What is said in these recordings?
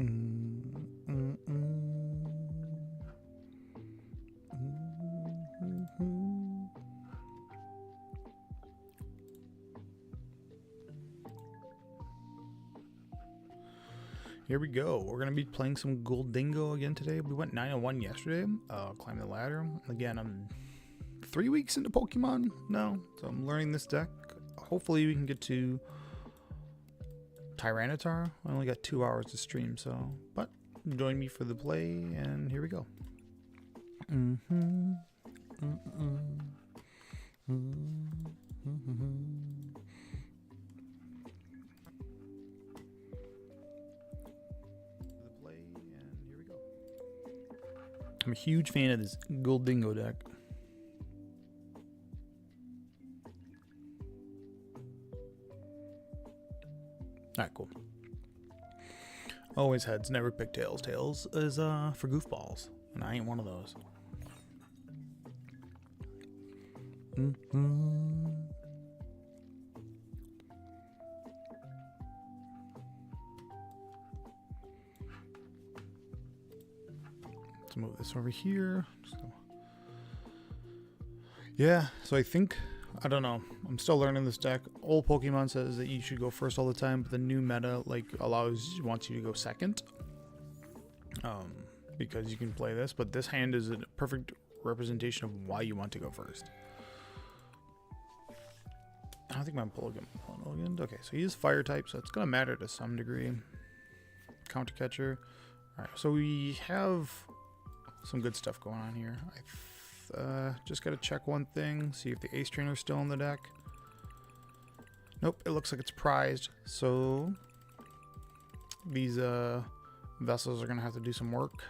Here we go. We're gonna be playing some Gholdengo again today. We went 9-1 yesterday. Climbing the ladder. Again, I'm 3 weeks into Pokemon now, so I'm learning this deck. Hopefully we can get to Tyranitar. I only got 2 hours to stream, so but join me for the play, and here we go. I'm a huge fan of this Gholdengo deck. Alright, cool. Always heads, never pick tails. Tails is for goofballs, and I ain't one of those. Let's move this over here. Yeah, so I think, I don't know, I'm still learning this deck. Old Pokemon says that you should go first all the time, but the new meta wants you to go second. Because you can play this, but this hand is a perfect representation of why you want to go first. I don't think my Gholdengo. Okay, so he is fire type, so it's gonna matter to some degree. Counter catcher. Alright, so we have some good stuff going on here. I just gotta check one thing, see if the Ace Trainer is still in the deck. Nope, it looks like it's prized, so these vessels are gonna have to do some work,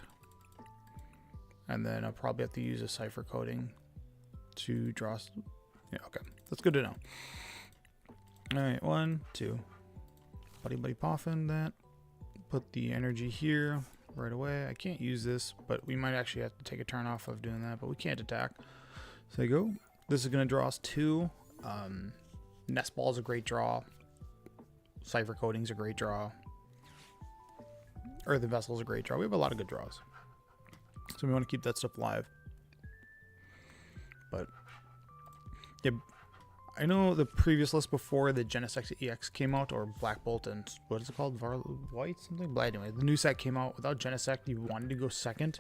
and then I'll probably have to use a cipher coding to draw. Yeah, okay, that's good to know. All right, 1, 2, buddy poffin that. Put the energy here right away. I can't use this, but we might actually have to take a turn off of doing that, but we can't attack. So there you go. This is going to draw us 2. Nest Ball is a great draw. Cipher Coding is a great draw. Earthen Vessel is a great draw. We have a lot of good draws. So we want to keep that stuff live. But yeah, I know the previous list before the Genesect EX came out, or Black Bolt and what is it called? White something? But anyway, the new set came out without Genesect. You wanted to go second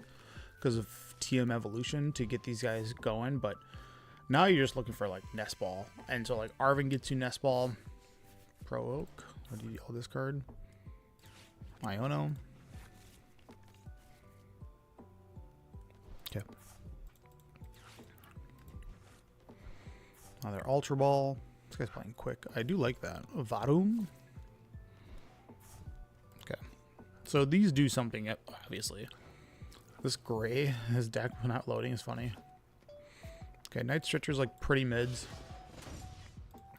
because of TM evolution to get these guys going, but now you're just looking for like Nest Ball. And so like Arvin gets you Nest Ball. Provoke. What do you call this card? Iono. Okay. Another Ultra Ball. This guy's playing quick. I do like that. Varum. Okay. So these do something, obviously. This gray, his deck not loading is funny. Okay, Night Stretcher's like pretty mids.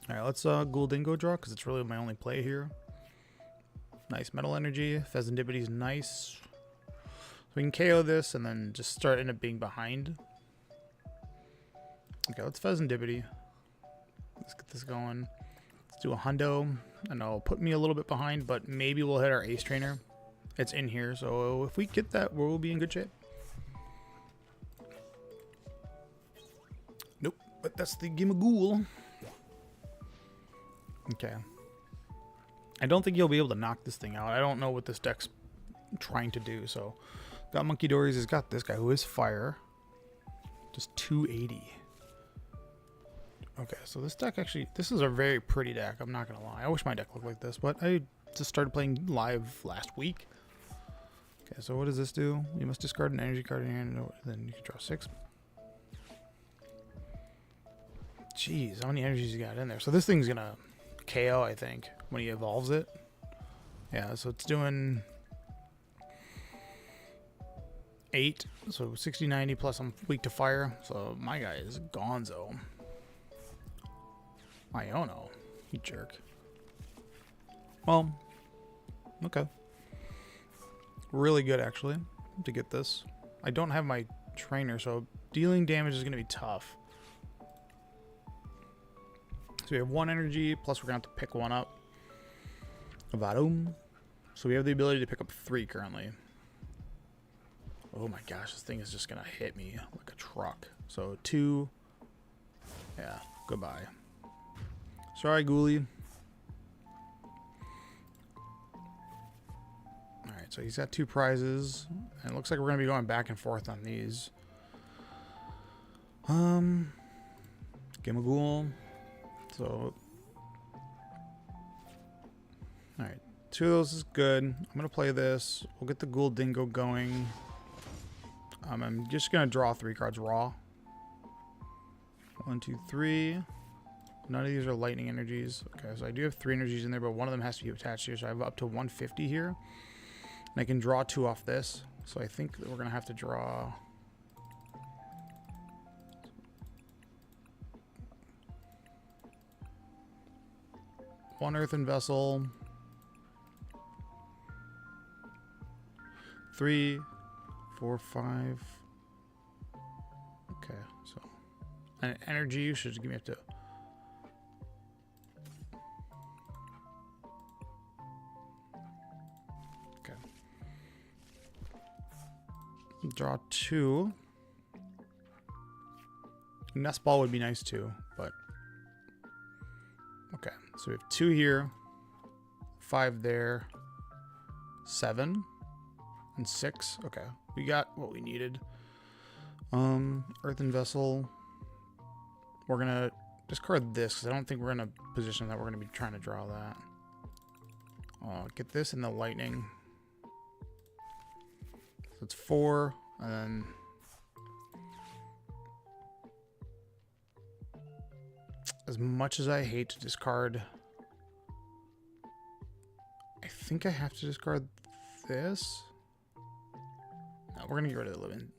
Alright, let's Gholdengo draw, because it's really my only play here. Nice Metal Energy. Phesandipity's nice. So we can KO this and then just end up being behind. Okay, let's Phesandipity. Let's get this going. Let's do a hundo, and it'll put me a little bit behind, but maybe we'll hit our Ace Trainer. It's in here, so if we get that, we'll be in good shape. Nope, but that's the Gimagool. Okay. I don't think you'll be able to knock this thing out. I don't know what this deck's trying to do, so... Got Monkey Dories, has got this guy who is fire. Just 280. Okay, so this deck actually, this is a very pretty deck, I'm not gonna lie. I wish my deck looked like this, but I just started playing live last week. Okay, so what does this do? You must discard an energy card in your hand, then you can draw 6. Jeez, how many energies you got in there? So this thing's gonna KO, I think, when he evolves it. Yeah, so it's doing 8, so 60, 90, plus I'm weak to fire, so my guy is gonzo. Iono, you jerk. Well, okay. Really good, actually, to get this. I don't have my trainer, so dealing damage is going to be tough. So we have 1 energy, plus we're going to have to pick one up. Varum. So we have the ability to pick up 3 currently. Oh my gosh, this thing is just gonna hit me like a truck. So 2. Yeah, goodbye. Sorry, Ghoulie. Alright, so he's got 2 prizes. And it looks like we're gonna be going back and forth on these. Gamagool. So alright. 2 of those is good. I'm gonna play this. We'll get the Gholdengo going. I'm just gonna draw 3 cards raw. 1, 2, 3. None of these are lightning energies. Okay, so I do have 3 energies in there, but one of them has to be attached here. So I have up to 150 here. And I can draw 2 off this. So I think that we're gonna have to draw. One earthen vessel. 3, 4, 5. Okay, so an energy usage. Give me up to. Okay. Draw 2. Nest ball would be nice too, but okay. So we have 2 here, 5 there, 7. And 6. Okay. We got what we needed. Earthen vessel. We're gonna discard this because I don't think we're in a position that we're gonna be trying to draw that. Get this in the lightning. So it's 4, and then as much as I hate to discard, I think I have to discard this. We're gonna get rid of the living.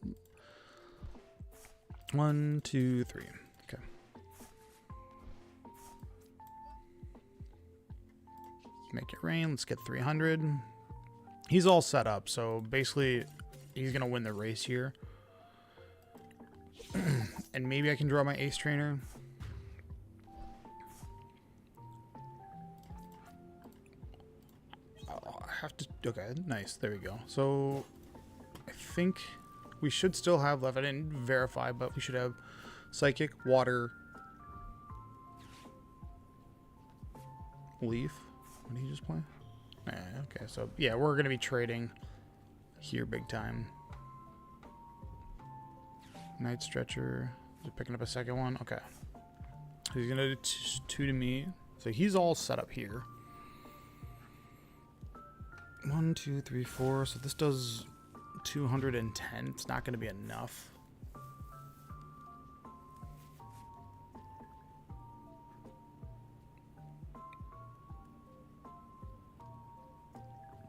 1, 2, 3. Okay. Make it rain. Let's get 300. He's all set up, so basically he's gonna win the race here. And maybe I can draw my ace trainer. Oh, I have to. Okay, nice. There we go. So I think we should still have left. I didn't verify, but we should have psychic, water, leaf. What did he just play? Okay, so yeah, we're gonna be trading here big time. Night stretcher. Just picking up a second one. Okay, he's gonna do 2 to me. So he's all set up here. 1, 2, 3, 4. So this does 210. It's not going to be enough.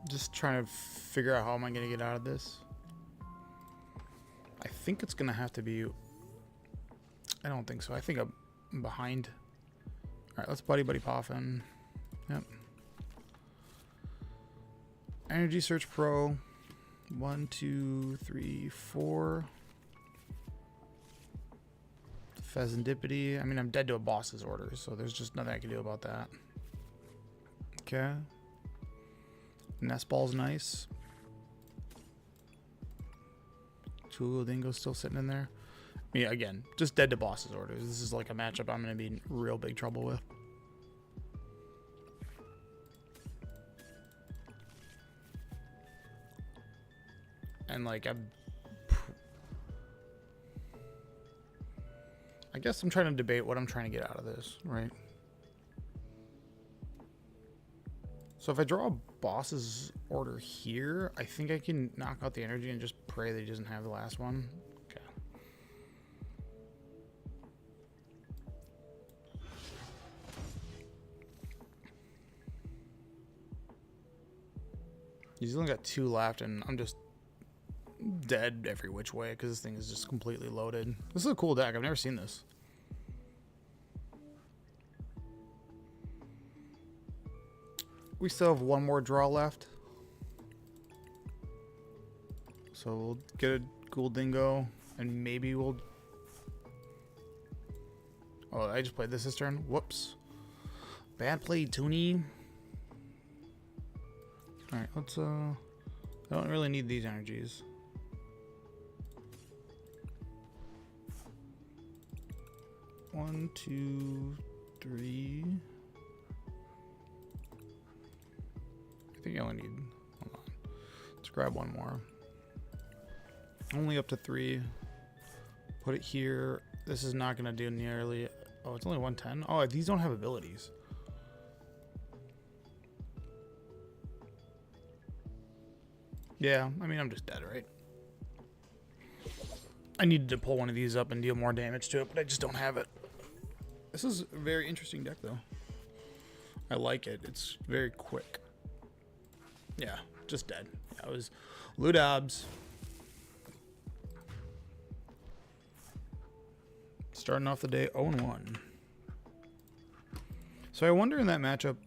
Just trying to figure out how am I going to get out of this. I think it's going to have to be. I don't think so. I think I'm behind. All right, let's buddy poffin. Yep. Energy Search Pro. 1, 2, 3, 4. Pheasantipity. I mean, I'm dead to a boss's orders, so there's just nothing I can do about that. Okay. Nest ball's nice. Gholdengo's still sitting in there. I mean, again, just dead to boss's orders. This is like a matchup I'm going to be in real big trouble with. And like I guess I'm trying to debate what I'm trying to get out of this, right? So if I draw a boss's order here, I think I can knock out the energy and just pray that he doesn't have the last one. Okay. He's only got 2 left, and I'm just dead every which way because this thing is just completely loaded. This is a cool deck. I've never seen this. We still have 1 more draw left. So we'll get a Gholdengo and maybe we'll... Oh, I just played this turn. Whoops. Bad play, Toonie. Alright, let's I don't really need these energies. One, two, three. I think I only need, hold on. Let's grab one more. Only up to 3. Put it here. This is not going to do nearly, oh, it's only 110. Oh, these don't have abilities. Yeah, I mean, I'm just dead, right? I needed to pull one of these up and deal more damage to it, but I just don't have it. This is a very interesting deck, though. I like it. It's very quick. Yeah, just dead. That was Ludabs. Starting off the day 0-1. So I wonder in that matchup,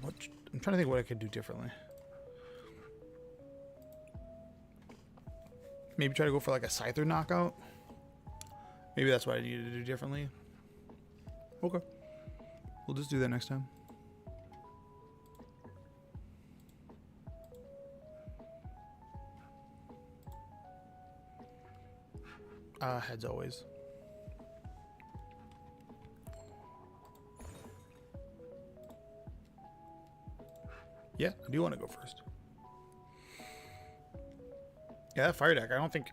what I'm trying to think what I could do differently. Maybe try to go for like a Scyther knockout. Maybe that's what I need to do differently. Okay. We'll just do that next time. Heads always. Yeah, I do want to go first. Yeah, that fire deck, I don't think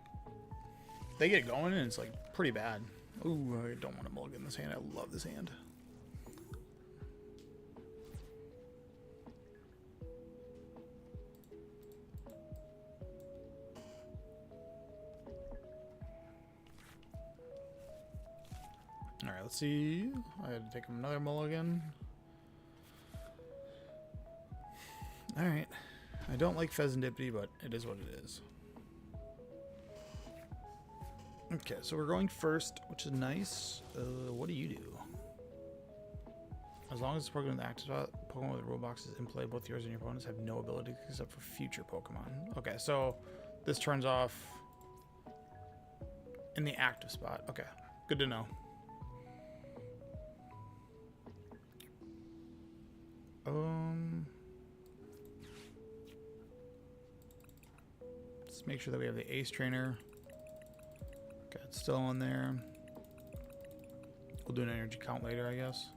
they get going and it's like pretty bad. Ooh, I don't want to mulligan this hand. I love this hand. Alright, let's see. I had to take another mulligan. Alright. I don't like Pheasantipity, but it is what it is. Okay, so we're going first, which is nice. What do you do? As long as it's Pokemon in the active spot, Pokemon with the Roblox is in play, both yours and your opponents have no ability except for future Pokemon. Okay, so this turns off in the active spot. Okay, good to know. Let's make sure that we have the Ace Trainer. Okay, it's still on there. We'll do an energy count later, I guess.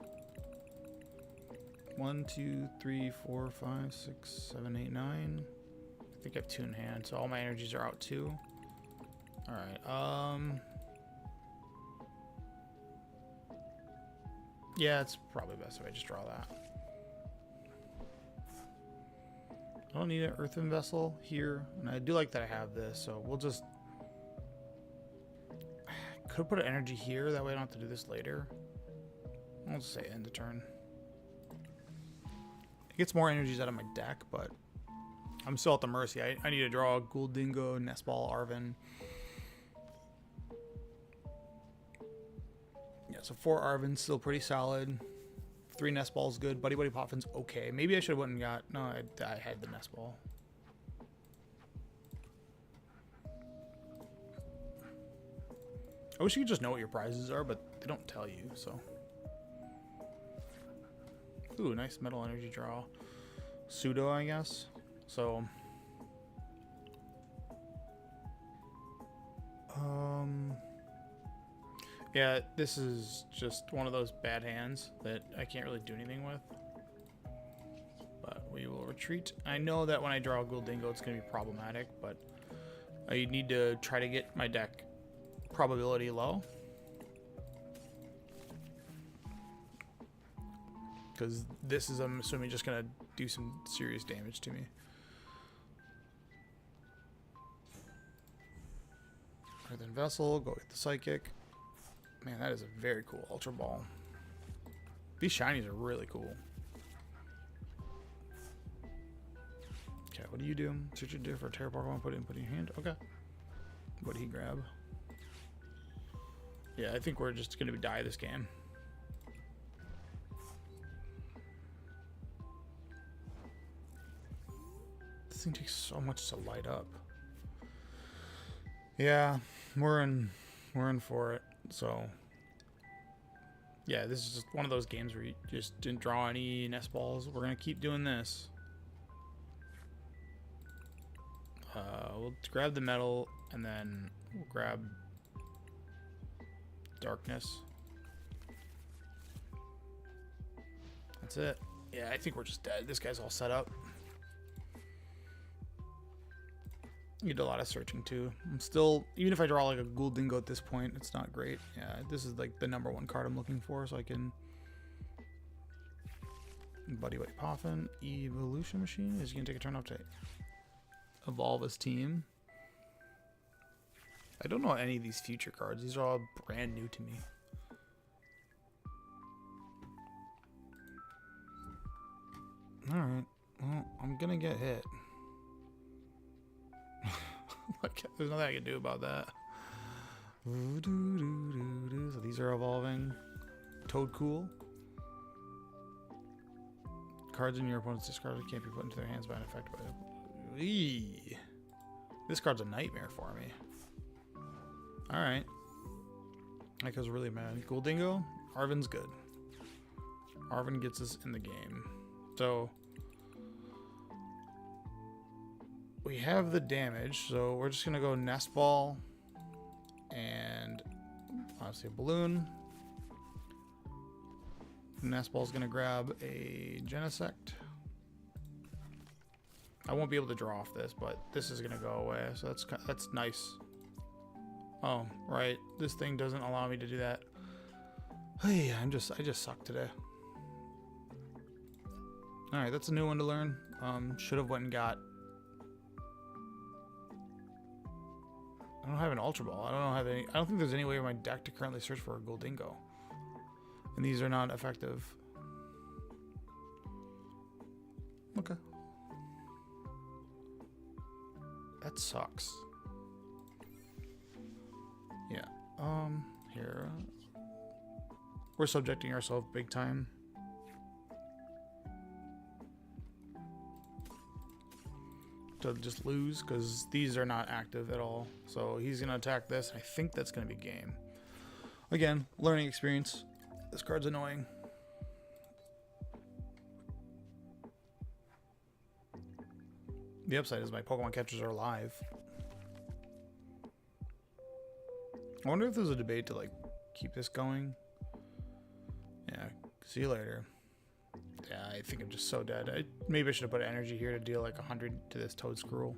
1, 2, 3, 4, 5, 6, 7, 8, 9. I think I have 2 in hand, so all my energies are out too. Alright, yeah, it's probably best if I just draw that. I don't need an Earthen Vessel here, and I do like that I have this, so we'll just... Could put an energy here, that way I don't have to do this later. I'll just say end the turn. It gets more energies out of my deck, but I'm still at the mercy. I need to draw Gholdengo, Nestball, Arven. Yeah, so 4 Arven's still pretty solid. 3 Nestball's good. Buddy Buddy Popfin's okay. Maybe I should have went and got... No, I had the Nestball. I wish you could just know what your prizes are, but they don't tell you, so... Ooh, nice Metal Energy draw. Pseudo, I guess. So... Yeah, this is just one of those bad hands that I can't really do anything with. But we will retreat. I know that when I draw a Gholdengo, it's going to be problematic, but I need to try to get my deck probability low. Because this is, I'm assuming, just going to do some serious damage to me. Earthen Vessel, go with the Psychic. Man, that is a very cool Ultra Ball. These shinies are really cool. Okay, what do you do? Search your diff for a Terra Pokemon, put it in your hand. Okay. What did he grab? Yeah, I think we're just going to die this game. This thing takes so much to light up. Yeah, we're in for it. So, yeah, this is just one of those games where you just didn't draw any nest balls. We're going to keep doing this. we'll grab the metal, and then we'll grab darkness. That's it. Yeah, I think we're just dead. This guy's all set up. You did a lot of searching too. I'm still, even if I draw like a Gholdengo at this point, it's not great. Yeah, this is like the #1 card I'm looking for, so I can. Buddy White Poffin, Evolution Machine. Is he gonna take a turn up to evolve his team? I don't know any of these future cards. These are all brand new to me. Alright. Well, I'm gonna get hit. There's nothing I can do about that. So these are evolving. Toad Cool. Cards in your opponent's discarded can't be put into their hands by an effect. Eee. This card's a nightmare for me. Alright. That goes really mad. Gholdengo. Arvin's good. Arvin gets us in the game. So we have the damage, so we're just gonna go Nest Ball and obviously a balloon. Nest Ball's gonna grab a Genesect. I won't be able to draw off this, but this is gonna go away, so that's nice. Oh, right. This thing doesn't allow me to do that. Hey, I just suck today. Alright, that's a new one to learn. Should have went and got. I don't have an Ultra Ball. I don't think there's any way in my deck to currently search for a Gholdengo. And these are not effective. Okay. That sucks. Yeah. Here. We're subjecting ourselves big time. To just lose, because these are not active at all. So he's going to attack this. I think that's going to be game. Again, learning experience. This card's annoying. The upside is my Pokemon catchers are alive. I wonder if there's a debate to like keep this going. Yeah, see you later. Yeah, I think I'm just so dead. Maybe I should have put energy here to deal like 100 to this Toad Scroll.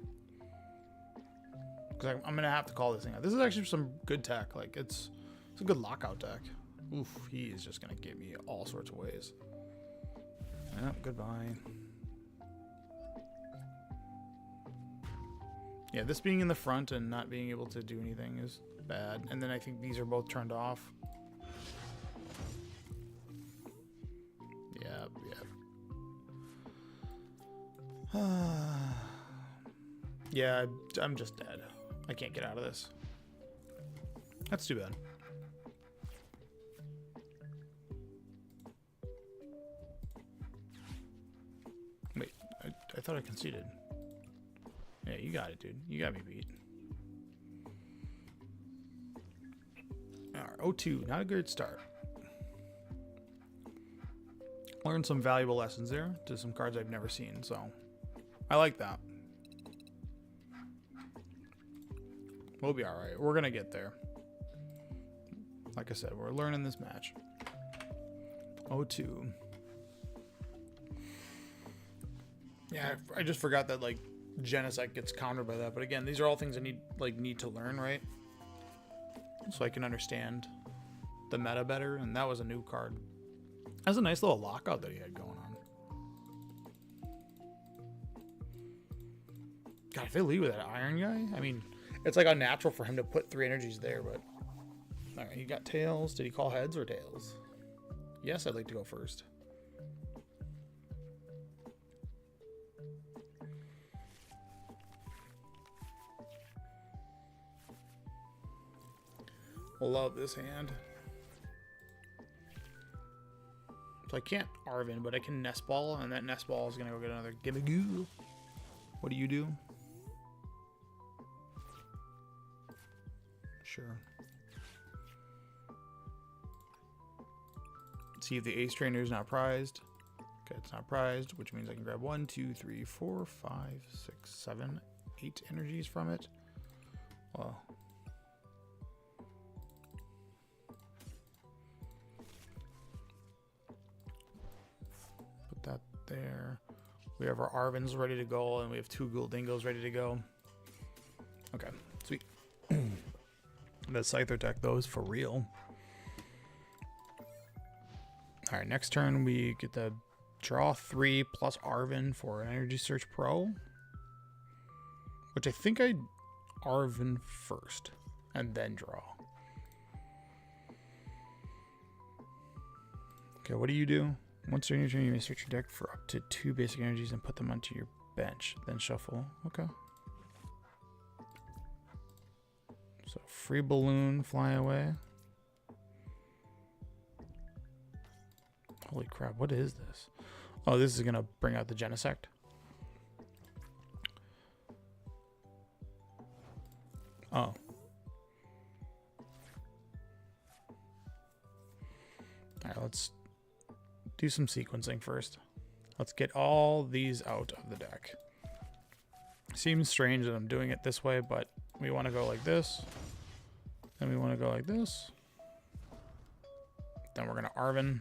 Because I'm going to have to call this thing out. This is actually some good tech. Like, it's a good lockout deck. Oof, he is just going to get me all sorts of ways. Yeah, goodbye. Yeah, this being in the front and not being able to do anything is bad. And then I think these are both turned off. Yeah. Yeah, I'm just dead. I can't get out of this. That's too bad. Wait, I thought I conceded. Yeah, you got it, dude. You got me beat. Alright, 0-2. Not a good start. Learned some valuable lessons there to some cards I've never seen, so I like that. We'll be alright. We're going to get there. Like I said, we're learning this match. 0-2. Yeah, I just forgot that, like, Genesect gets countered by that. But again, these are all things I need to learn, right? So I can understand the meta better. And that was a new card. That's a nice little lockout that he had going on. God, if they lead with that Iron guy, I mean, it's like unnatural for him to put 3 energies there, but... Alright, he got tails. Did he call heads or tails? Yes, I'd like to go first. Love this hand. So I can't Arvin, but I can Nest Ball, and that Nest Ball is going to go get another Gibagoo. What do you do? Sure. See if the Ace Trainer is not prized. Okay, it's not prized, which means I can grab 1, 2, 3, 4, 5, 6, 7, 8 energies from it. Well, put that there. We have our Arvins ready to go, and we have 2 Gholdengos ready to go. Okay, sweet. The Scyther deck, though, is for real. All right, next turn we get the draw 3 plus Arvin for an Energy Search Pro, which I think I Arvin first and then draw. Okay, what do you do? Once during your turn, you may search your deck for up to 2 basic energies and put them onto your bench, then shuffle. Okay. So free balloon, fly away. Holy crap, what is this? Oh, this is gonna bring out the Genesect. Oh. Alright, let's do some sequencing first. Let's get all these out of the deck. Seems strange that I'm doing it this way, but we want to go like this. Then we want to go like this. Then we're going to Arvin.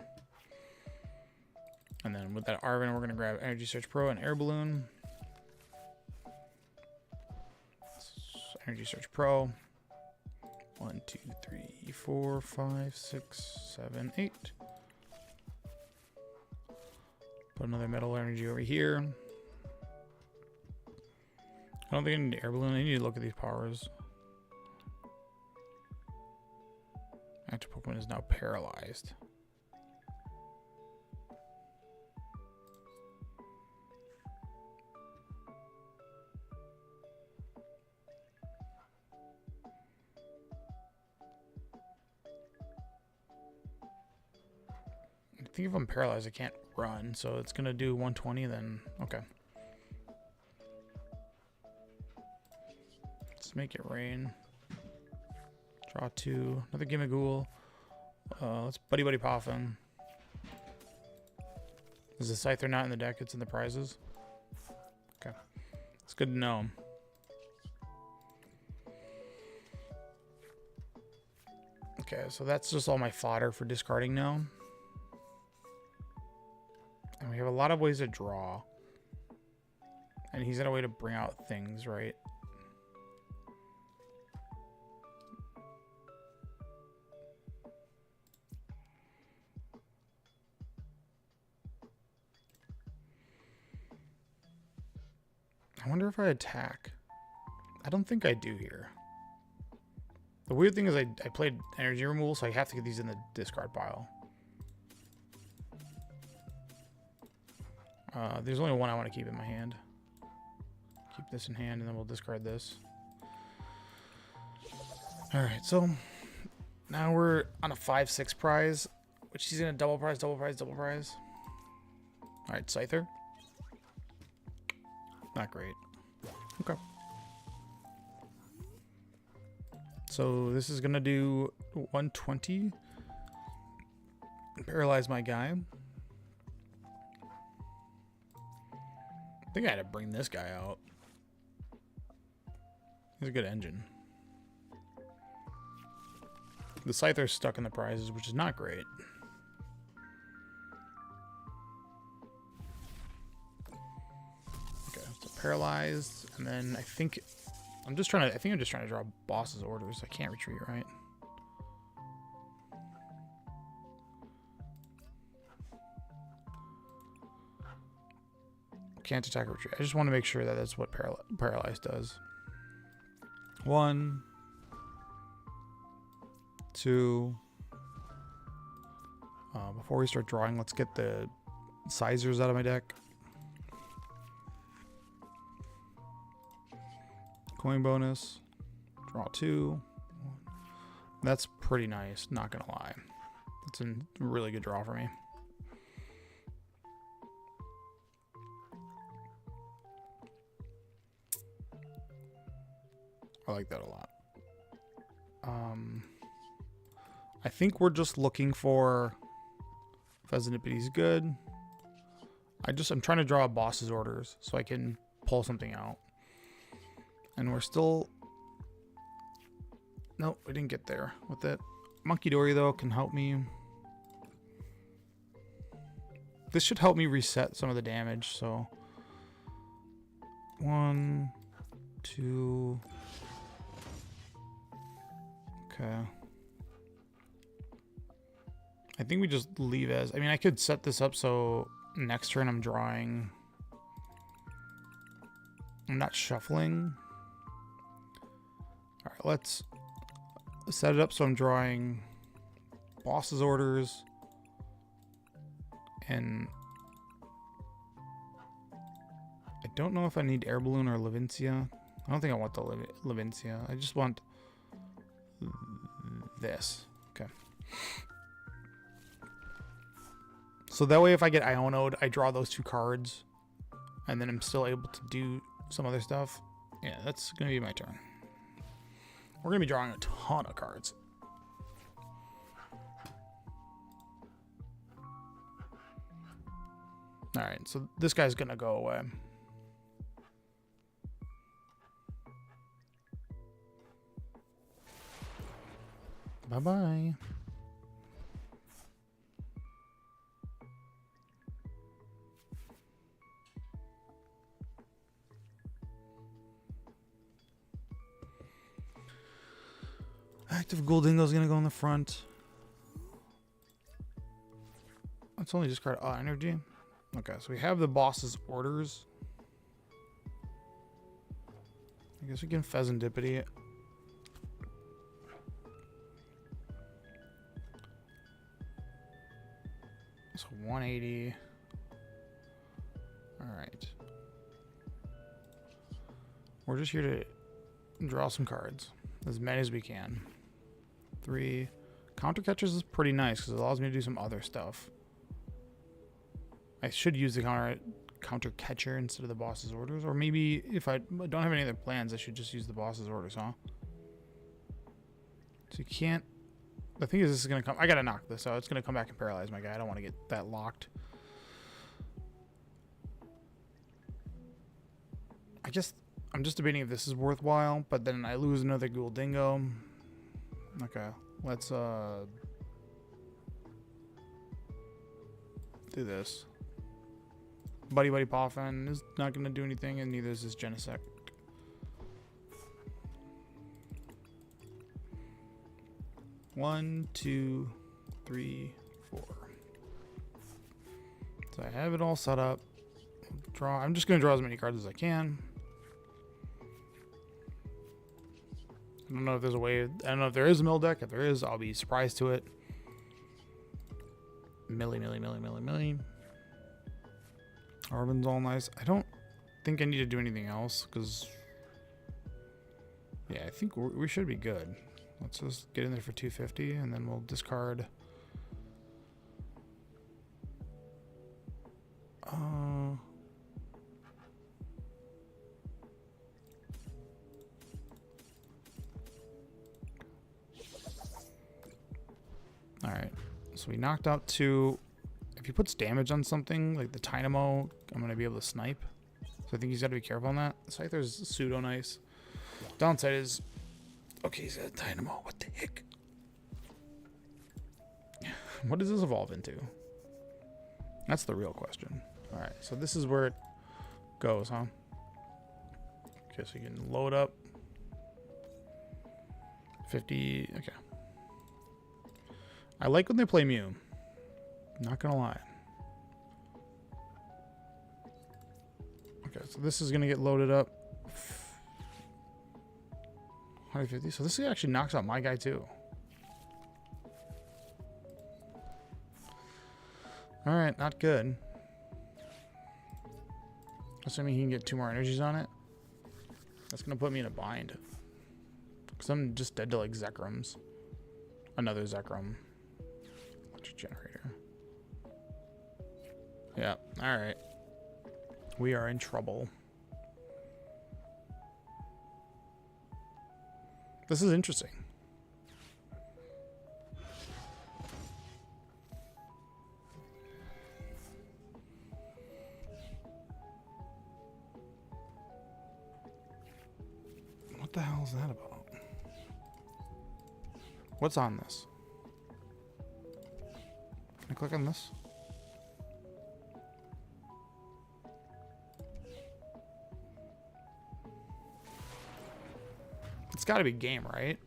And then with that Arvin, we're going to grab Energy Search Pro and Air Balloon. Energy Search Pro. 1, 2, 3, 4, 5, 6, 7, 8. Put another metal energy over here. I don't think I need Air Balloon. I need to look at these powers. Active Pokemon is now paralyzed. I think if I'm paralyzed, I can't run, so it's gonna do 120 then. Okay. Let's make it rain. Draw 2. Another Gimmighoul. Let's Buddy Buddy Poffin. Is the Scyther not in the deck? It's in the prizes. Okay. It's good to know. Okay, so that's just all my fodder for discarding now. And we have a lot of ways to draw. And he's got a way to bring out things, right? I wonder if I attack. I don't think I do here. The weird thing is I played energy removal, so I have to get these in the discard pile. There's only one I want to keep in my hand. Keep this in hand, and then we'll discard this. Alright, so now we're on a 5-6 prize, which he's going to double prize, double prize, double prize. Alright, Scyther. Not great. Okay. So this is going to do 120. Paralyze my guy. I think I had to bring this guy out. He's a good engine. The Scyther's stuck in the prizes, which is not great. Okay, so paralyzed, and then I think I'm just trying to draw boss's orders. I can't retreat, right? Can't attack or retreat. I just want to make sure that that's what paralyzed does. 1, 2. Before we start drawing, let's get the sizers out of my deck. Coin bonus. Draw 2. That's pretty nice, not gonna lie. That's a really good draw for me. I like that a lot. I think we're just looking for Pheasantippity's good. I'm trying to draw boss's orders so I can pull something out. And we're still... Nope, we didn't get there with it. Monkey Dory, though, can help me. This should help me reset some of the damage, so... 1, 2... Okay. I think we just leave as... I mean, I could set this up so next turn I'm drawing... I'm not shuffling. Alright, let's set it up so I'm drawing boss's orders and I don't know if I need Air Balloon or Levincia. I don't think I want the Levincia. I just want this. Okay. So that way if I get Ionoed, I draw those 2 cards and then I'm still able to do some other stuff. Yeah, that's going to be my turn. We're going to be drawing a ton of cards. Alright, so this guy's going to go away. Bye-bye. Active Gholdengo is going to go in the front. Let's only discard energy. Okay, so we have the boss's orders. I guess we can Pheasantipity it. So 180. Alright. We're just here to draw some cards. As many as we can. 3. Counter Catchers is pretty nice because it allows me to do some other stuff. I should use the counter catcher instead of the boss's orders. Or maybe if I don't have any other plans, I should just use the boss's orders, huh? So you can't... The thing is, this is going to come... I got to knock this out. It's going to come back and paralyze my guy. I don't want to get that locked. I guess I'm just debating if this is worthwhile, but then I lose another Gholdengo. Okay, let's do this. Buddy Buddy Poffin is not going to do anything, and neither is this Genesect. One, two, three, 4. So I have it all set up. Draw. I'm just going to draw as many cards as I can. I don't know if there's a way. I don't know if there is a mill deck. If there is, I'll be surprised to it. Millie. Arbin's all nice. I don't think I need to do anything else because, yeah, I think we should be good. Let's just get in there for 250 and then we'll discard. Alright, so we knocked out 2. If he puts damage on something, like the Dynamo, I'm going to be able to snipe. So I think he's got to be careful on that. Scyther's pseudo nice. Downside is, okay, he's got a Dynamo. What the heck? What does this evolve into? That's the real question. Alright, so this is where it goes, huh? Okay, so you can load up. 50, okay. I like when they play Mew. Not gonna lie. Okay, so this is gonna get loaded up. 150. So this actually knocks out my guy too. Alright, not good. Assuming he can get 2 more energies on it. That's gonna put me in a bind. Because I'm just dead to like Zekrams. Another Zekrom. Electric generator. Yeah, alright. We are in trouble. This is interesting. the hell is that about? What's on this? Can I click on this? It's got to be game, right?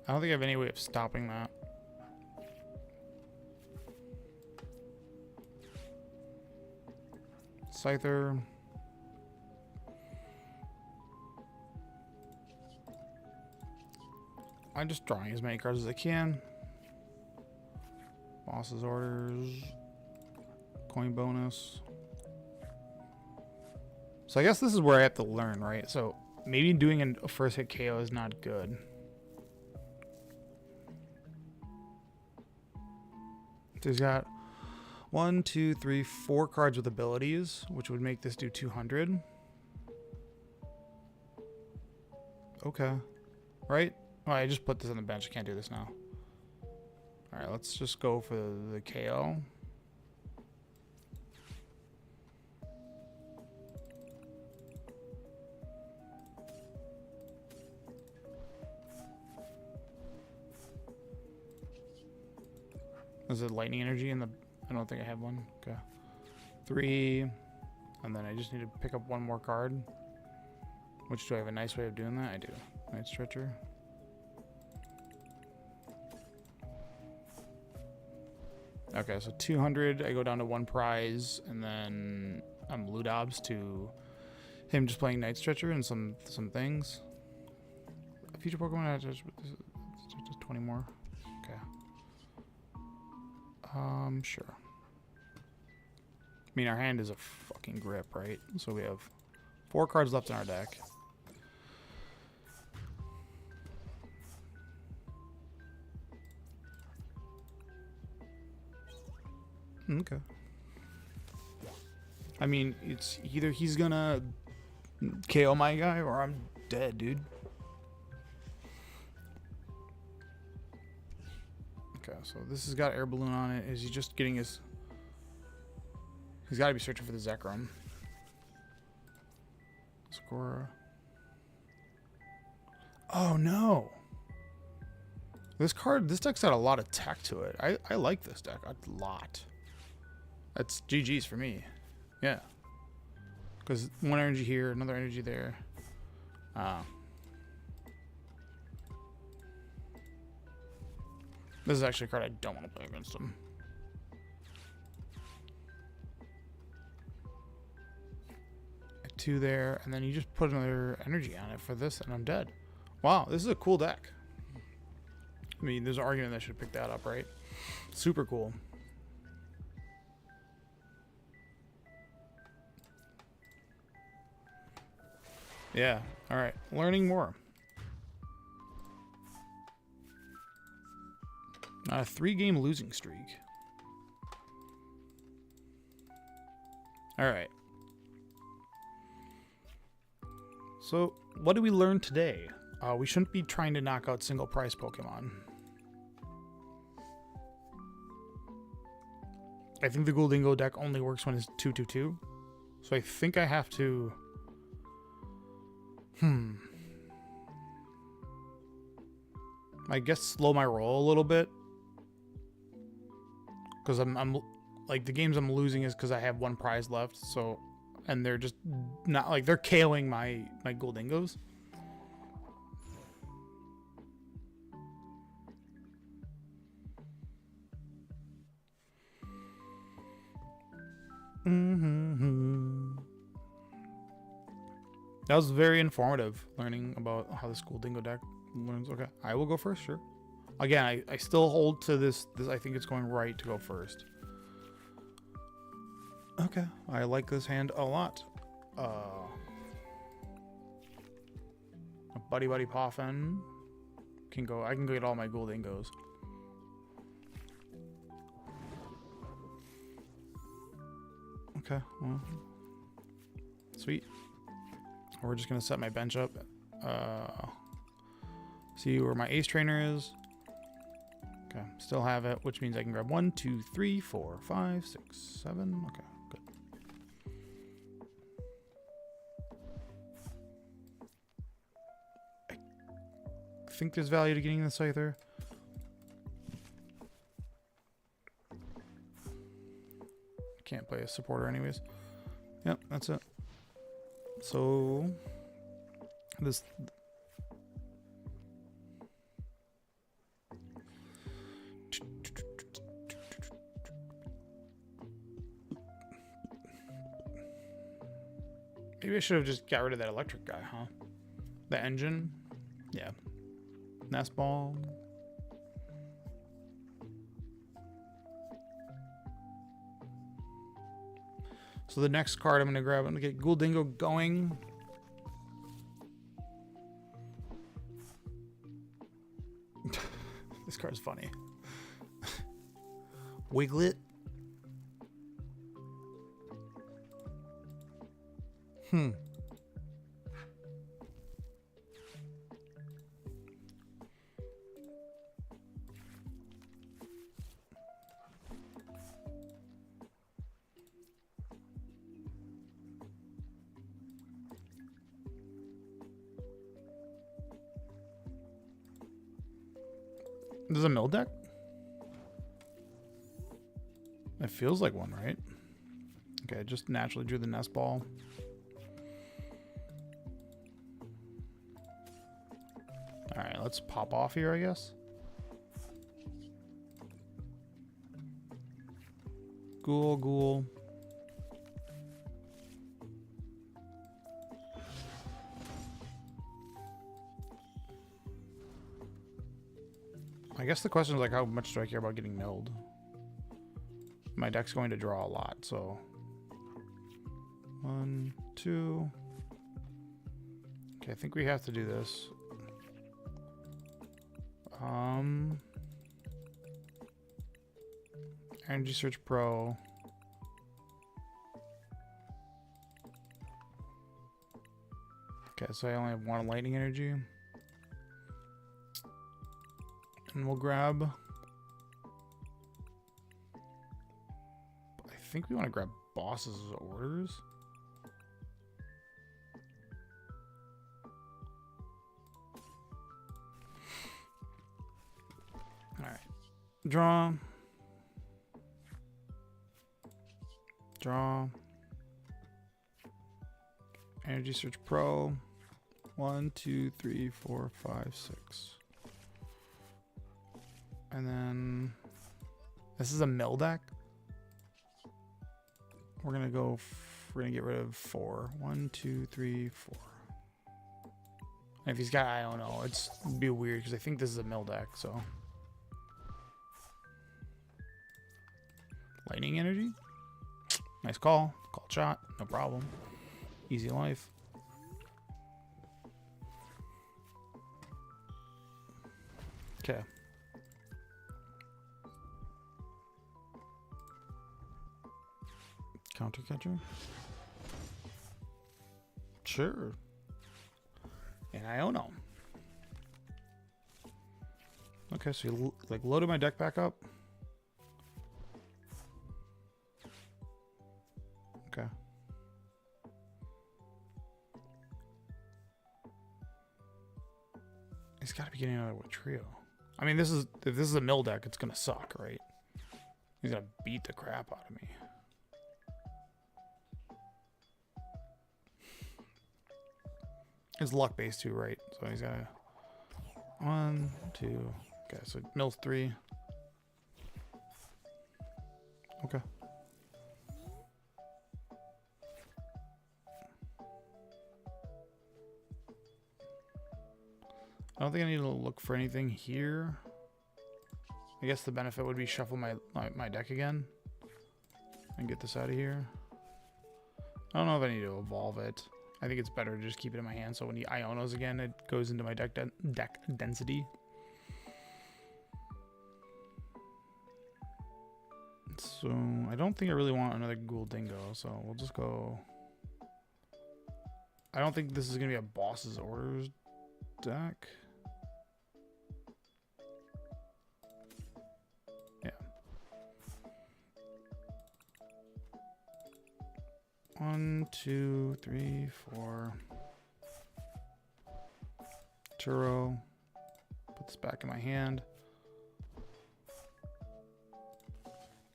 I don't think I have any way of stopping that. Scyther. I'm just drawing as many cards as I can. Boss's orders. Coin bonus. So I guess this is where I have to learn, right? So maybe doing a first hit KO is not good. So he's got 1, 2, 3, 4 cards with abilities, which would make this do 200. Okay. Right? Oh, I just put this on the bench. I can't do this now. Alright, let's just go for the KO. Is it lightning energy in the... I don't think I have one. Okay. 3. And then I just need to pick up one more card. Which, do I have a nice way of doing that? I do. Night Stretcher. Okay, so 200. I go down to 1 prize. And then I'm Ludobs to him just playing Night Stretcher and some things. A future Pokemon, just 20 more. Okay. Sure. I mean, our hand is a fucking grip, right? So we have 4 cards left in our deck. Okay. I mean, it's either he's gonna KO my guy or I'm dead, dude. Okay, so this has got air balloon on it. Is he just getting his... He's got to be searching for the Zekrom. Score. Oh, no. This deck's got a lot of tech to it. I like this deck a lot. That's GG's for me. Yeah. Because 1 energy here, another energy there. This is actually a card I don't want to play against him. A 2 there, and then you just put another energy on it for this, and I'm dead. Wow, this is a cool deck. I mean, there's an argument that I should pick that up, right? Super cool. Yeah, alright. Learning more. A 3-game losing streak. Alright. So, what did we learn today? We shouldn't be trying to knock out single prize Pokemon. I think the Gholdengo deck only works when it's 2/2/2. So I think I have to... I guess slow my roll a little bit. Because I'm like, the games I'm losing is because I have 1 prize left. So, and they're just not like, they're KOing my Gholdengos. That was very informative, learning about how the Gholdengo deck learns. Okay, I will go first, sure. Again, I still hold to this. I think it's going right to go first. Okay, I like this hand a lot. A Buddy Poffin can go. I can go get all my Gholdengos. Okay, well, sweet. We're just gonna set my bench up. See where my ace trainer is. Okay, still have it, which means I can grab 1, 2, 3, 4, 5, 6, 7. Okay, good. I think there's value to getting the Scyther. Can't play a supporter anyways. Yep, that's it. So this maybe I should have just got rid of that electric guy, huh? The engine? Yeah. Nest ball. So the next card I'm going to grab, I'm going to get Gholdengo going. This card's funny. Wiglet. There's a mill deck? It feels like one, right? Okay, I just naturally drew the nest ball. Alright, let's pop off here, I guess. Ghoul. I guess the question is like, how much do I care about getting milled? My deck's going to draw a lot, so 1, 2. Okay, I think we have to do this. Energy Search Pro. Okay, so I only have 1 lightning energy. And we'll grab... I think we want to grab Boss's Orders. Alright. Draw. Energy Search Pro. 1, 2, 3, 4, 5, 6. And then this is a mill deck. We're gonna get rid of 4. 1, 2, 3, 4. And if he's got Iono, it'd be weird because I think this is a mill deck, so. Lightning energy. Nice call. Call shot. No problem. Easy life. Okay. Counter catcher? Sure. And Iono. Okay, so you like loaded my deck back up. Okay. He's got to be getting another trio. I mean, if this is a mill deck, it's gonna suck, right? He's gonna beat the crap out of me. It's luck based too, right? So he's got 1, 2. Okay, so mills 3. Okay. I don't think I need to look for anything here. I guess the benefit would be shuffle my deck again and get this out of here. I don't know if I need to evolve it. I think it's better to just keep it in my hand so when he Ionos again, it goes into my deck density. So I don't think I really want another Gholdengo, so we'll just go. I don't think this is gonna be a Boss's Orders deck. 1, 2, 3, 4. Turo. Put this back in my hand.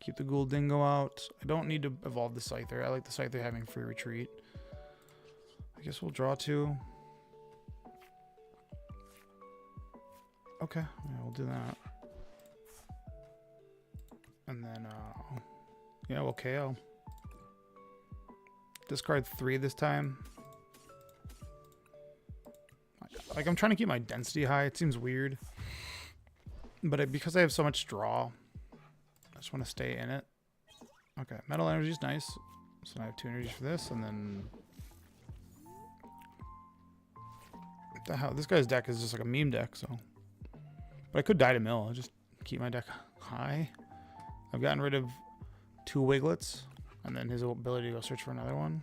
Keep the Gholdengo out. I don't need to evolve the Scyther. I like the Scyther having free retreat. I guess we'll draw 2. Okay, yeah, we'll do that. And then, yeah, we'll KO. Discard 3 this time. Like, I'm trying to keep my density high. It seems weird. But because I have so much draw, I just want to stay in it. Okay, Metal Energy is nice. So I have 2 energies for this, and then... What the hell? This guy's deck is just like a meme deck, so... But I could die to mill. I'll just keep my deck high. I've gotten rid of 2 Wiglets, and then his ability to go search for another one.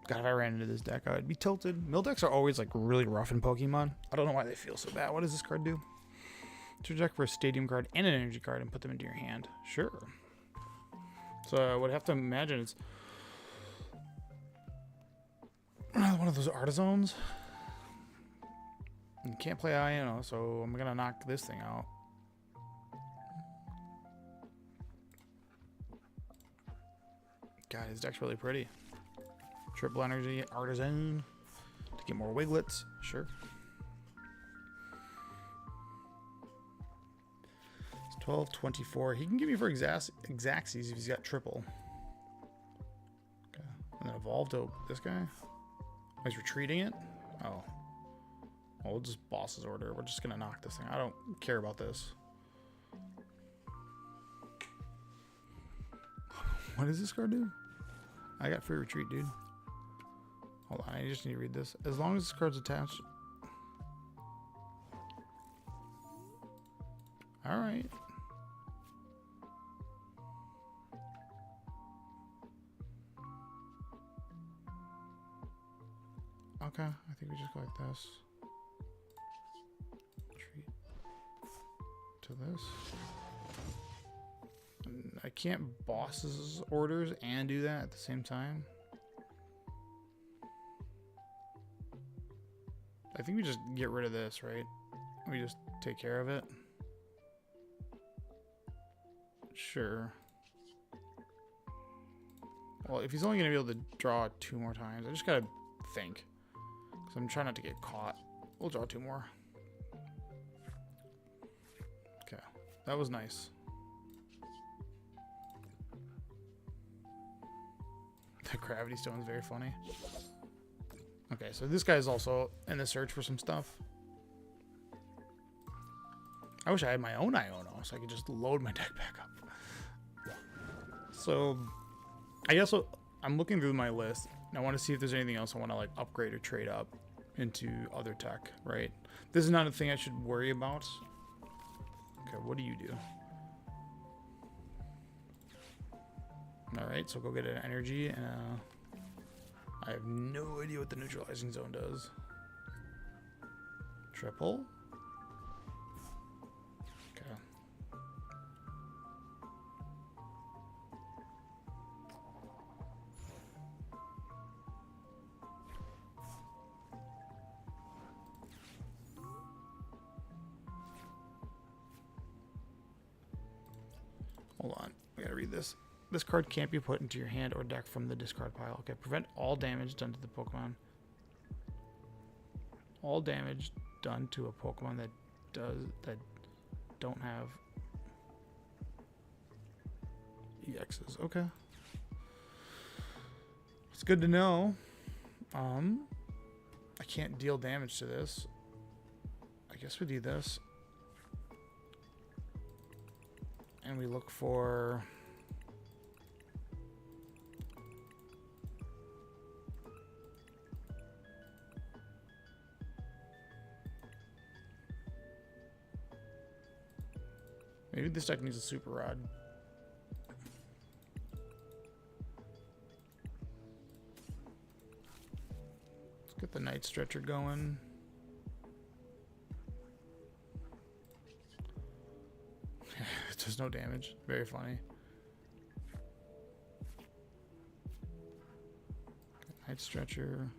God, if I ran into this deck, I would be tilted. Mill decks are always like really rough in Pokemon. I don't know why they feel so bad. What does this card do? Search deck for a stadium card and an energy card and put them into your hand. Sure. So I would have to imagine it's one of those Artizones. You can't play Iono, so I'm gonna knock this thing out. God, his deck's really pretty. Triple energy, Artisan. To get more Wiglets. Sure. It's 12, 24. He can give me for Xaxes if he's got triple. Okay. And then evolve to this guy. Oh, he's retreating it? Oh. Well, we'll just boss's order. We're just gonna knock this thing. I don't care about this. What does this card do? I got free retreat, dude. Hold on, I just need to read this. As long as this card's attached. Alright. Okay, I think we just go like this. Retreat to this. I can't boss's orders and do that at the same time. I think we just get rid of this, right? We just take care of it. Sure. Well, if he's only going to be able to draw 2 more times, I just got to think. Because I'm trying not to get caught. We'll draw 2 more. Okay. That was nice. The gravity stone is very funny. Okay, so this guy's also in the search for some stuff. I wish I had my own Iono so I could just load my deck back up. So, I guess I'm looking through my list and I want to see if there's anything else I want to like upgrade or trade up into other tech, right? This is not a thing I should worry about. Okay, what do you do? Alright, so go get an energy and I have no idea what the neutralizing zone does. Triple? Okay. Hold on, we gotta read this. This card can't be put into your hand or deck from the discard pile. Okay, prevent all damage done to the Pokemon. All damage done to a Pokemon that don't have EXs. Okay. It's good to know. I can't deal damage to this. I guess we do this. And we look for... Maybe this deck needs a super rod. Let's get the Night Stretcher going. It does no damage. Very funny. Height stretcher.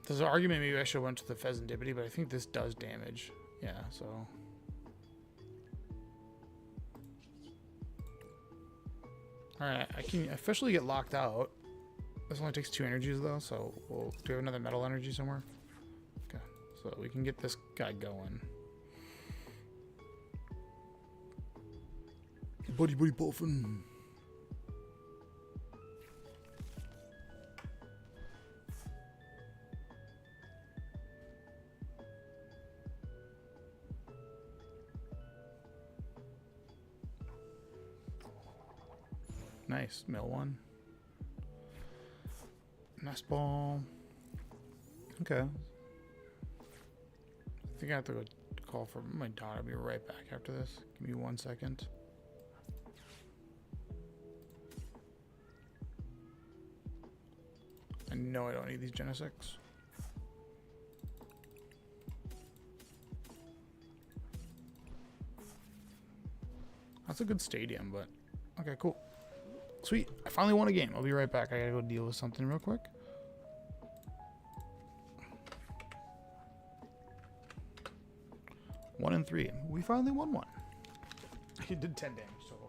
There's an argument maybe I should have went to the Pheasantipity, but I think this does damage. Yeah, so. Alright, I can officially get locked out. This only takes 2 energies though, so do we have another metal energy somewhere? Okay, so we can get this guy going. Buddy puffin'. Nice, mill one. Nest ball. Okay. I think I have to go call for my daughter. I'll be right back after this. Give me 1 second. I know I don't need these Genesects. That's a good stadium, but okay, cool. Sweet. I finally won a game. I'll be right back. I gotta go deal with something real quick. One and 3. We finally won one. He did 10 damage total.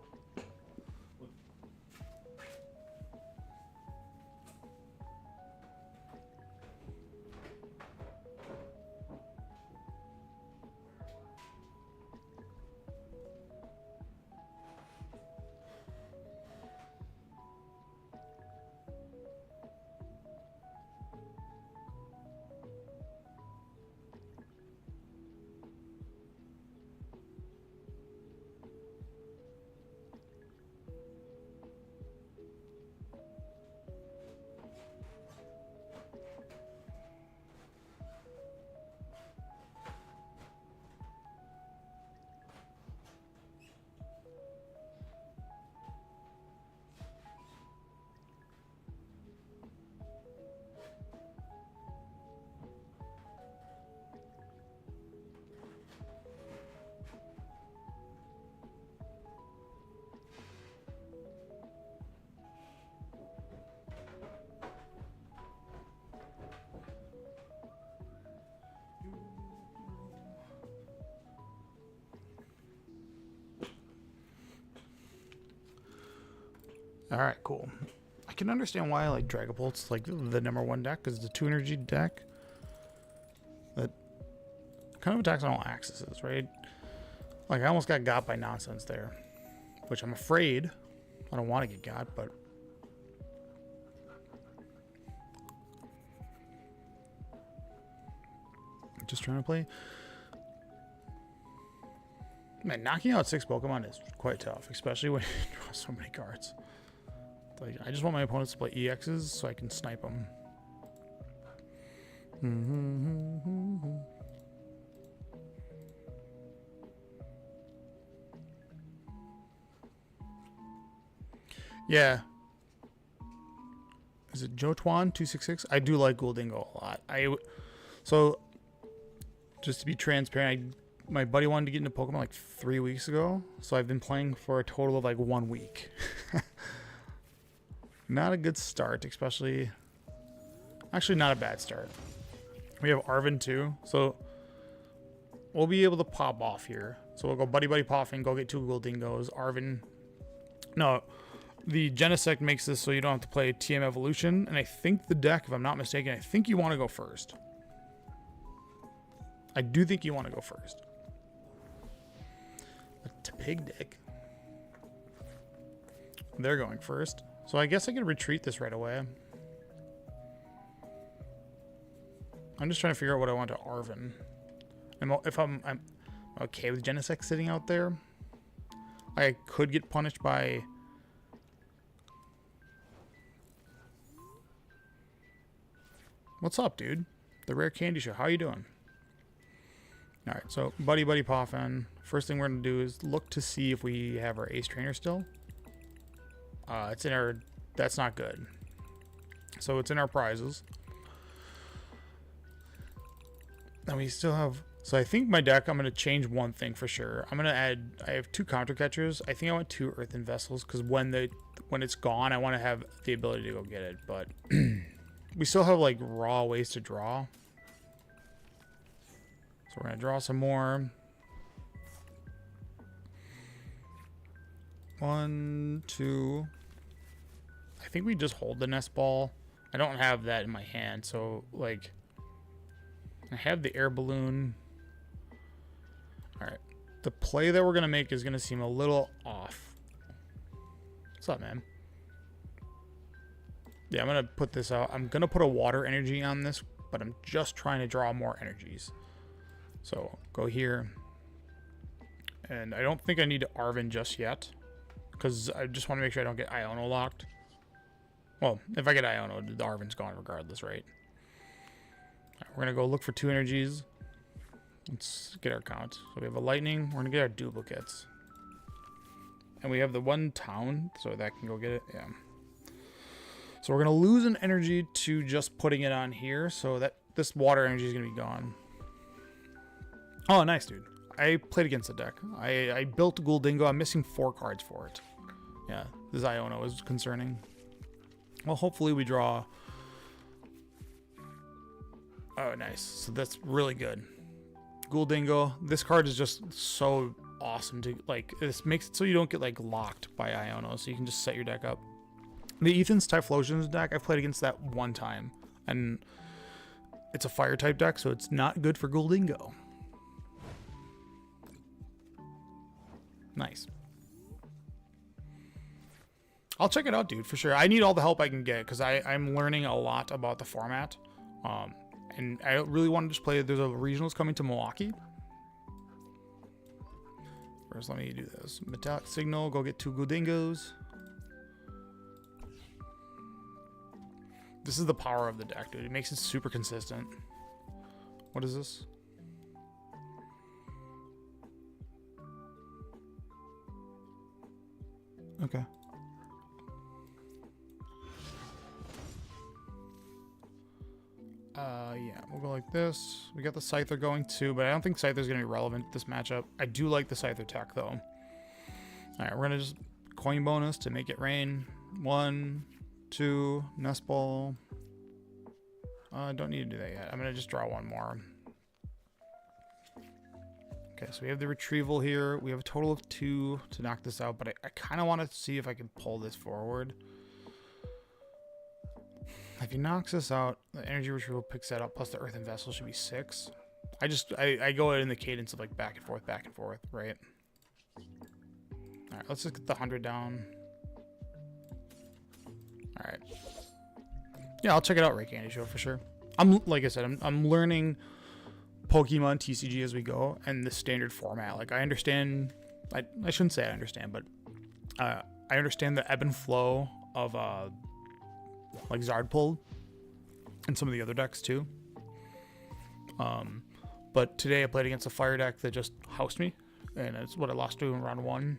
All right, cool. I can understand why I like Dragapult's like the #1 deck, because it's a 2 energy deck that kind of attacks on all axes, right? Like I almost got by nonsense there, which I'm afraid I don't want to get got, but I'm just trying to play. Man, knocking out 6 Pokemon is quite tough, especially when you draw so many cards. Like, I just want my opponents to play EXs so I can snipe them. Yeah. Is it Jotuan 266? I do like Gholdengo a lot. So, just to be transparent, my buddy wanted to get into Pokemon like 3 weeks ago, so I've been playing for a total of like 1 week. Not a good start, especially... Actually, not a bad start. We have Arven too, so we'll be able to pop off here. So we'll go Buddy Poffin, go get 2 Gholdengos. Arven... No, the Genesect makes this so you don't have to play TM Evolution, and I think the deck, if I'm not mistaken, I think you want to go first. I do think you want to go first. It's a pig deck. They're going first. So I guess I could retreat this right away. I'm just trying to figure out what I want to Arven. If I'm okay with Genesect sitting out there. I could get punished by... What's up, dude? The Rare Candy Show. How you doing? All right, so Buddy Poffin. First thing we're gonna do is look to see if we have our ace trainer still. It's in our, that's not good. So it's in our prizes. And we still have, so I think my deck, I'm going to change one thing for sure. I'm going to add, I have 2 counter catchers. I think I want 2 earthen vessels because when it's gone, I want to have the ability to go get it. But we still have like raw ways to draw. So we're going to draw some more. 1, 2. I think we just hold the nest ball. I don't have that in my hand, so like I have the air balloon. All right, the play that we're gonna make is gonna seem a little off. What's up, man? Yeah, I'm gonna put this out. I'm gonna put a water energy on this, but I'm just trying to draw more energies. So go here, and I don't think I need Arven just yet, because I just want to make sure I don't get Iono locked. Well, if I get Iono, the Arven's gone regardless, right? All right, we're gonna go look for 2 energies. Let's get our count. So we have a lightning. We're gonna get our duplicates, and we have the 1 town, so that can go get it. Yeah. So we're gonna lose an energy to just putting it on here, so that this water energy is gonna be gone. Oh, nice, dude. I played against the deck. I built Gholdengo. I'm missing 4 cards for it. Yeah, this Iono is concerning. Well, hopefully we draw. Oh, nice. So that's really good. Gholdengo. This card is just so awesome to like. This makes it so you don't get like locked by Iono, so you can just set your deck up. The Ethan's Typhlosion's deck, I've played against that 1 time, and it's a fire type deck, so it's not good for Gholdengo. Nice. I'll check it out, dude, for sure. I need all the help I can get because I'm learning a lot about the format. And I really want to just play. There's a regionals coming to Milwaukee. First, let me do this. Metallic Signal, go get 2 Gholdengos. This is the power of the deck, dude. It makes it super consistent. What is this? Okay. Yeah, we'll go like this. We got the Scyther going too, but I don't think Scyther's going to be relevant this matchup. I do like the Scyther tech though. Alright, we're going to just coin bonus to make it rain. 1, 2, nest ball. I don't need to do that yet. I'm going to just draw 1 more. Okay, so we have the retrieval here. We have a total of 2 to knock this out, but I kind of want to see if I can pull this forward. If he knocks this out, the energy retrieval picks that up, plus the earthen vessel should be 6. I go in the cadence of like back and forth, right? Alright, let's just get the 100 down. Alright. Yeah, I'll check it out, Ray Candy Show, for sure. Like I said, I'm learning Pokemon TCG as we go, and the standard format. Like, I understand, I shouldn't say I understand, but I understand the ebb and flow of like Zardpool and some of the other decks too. But today I played against a fire deck that just housed me, and that's what I lost to in round 1.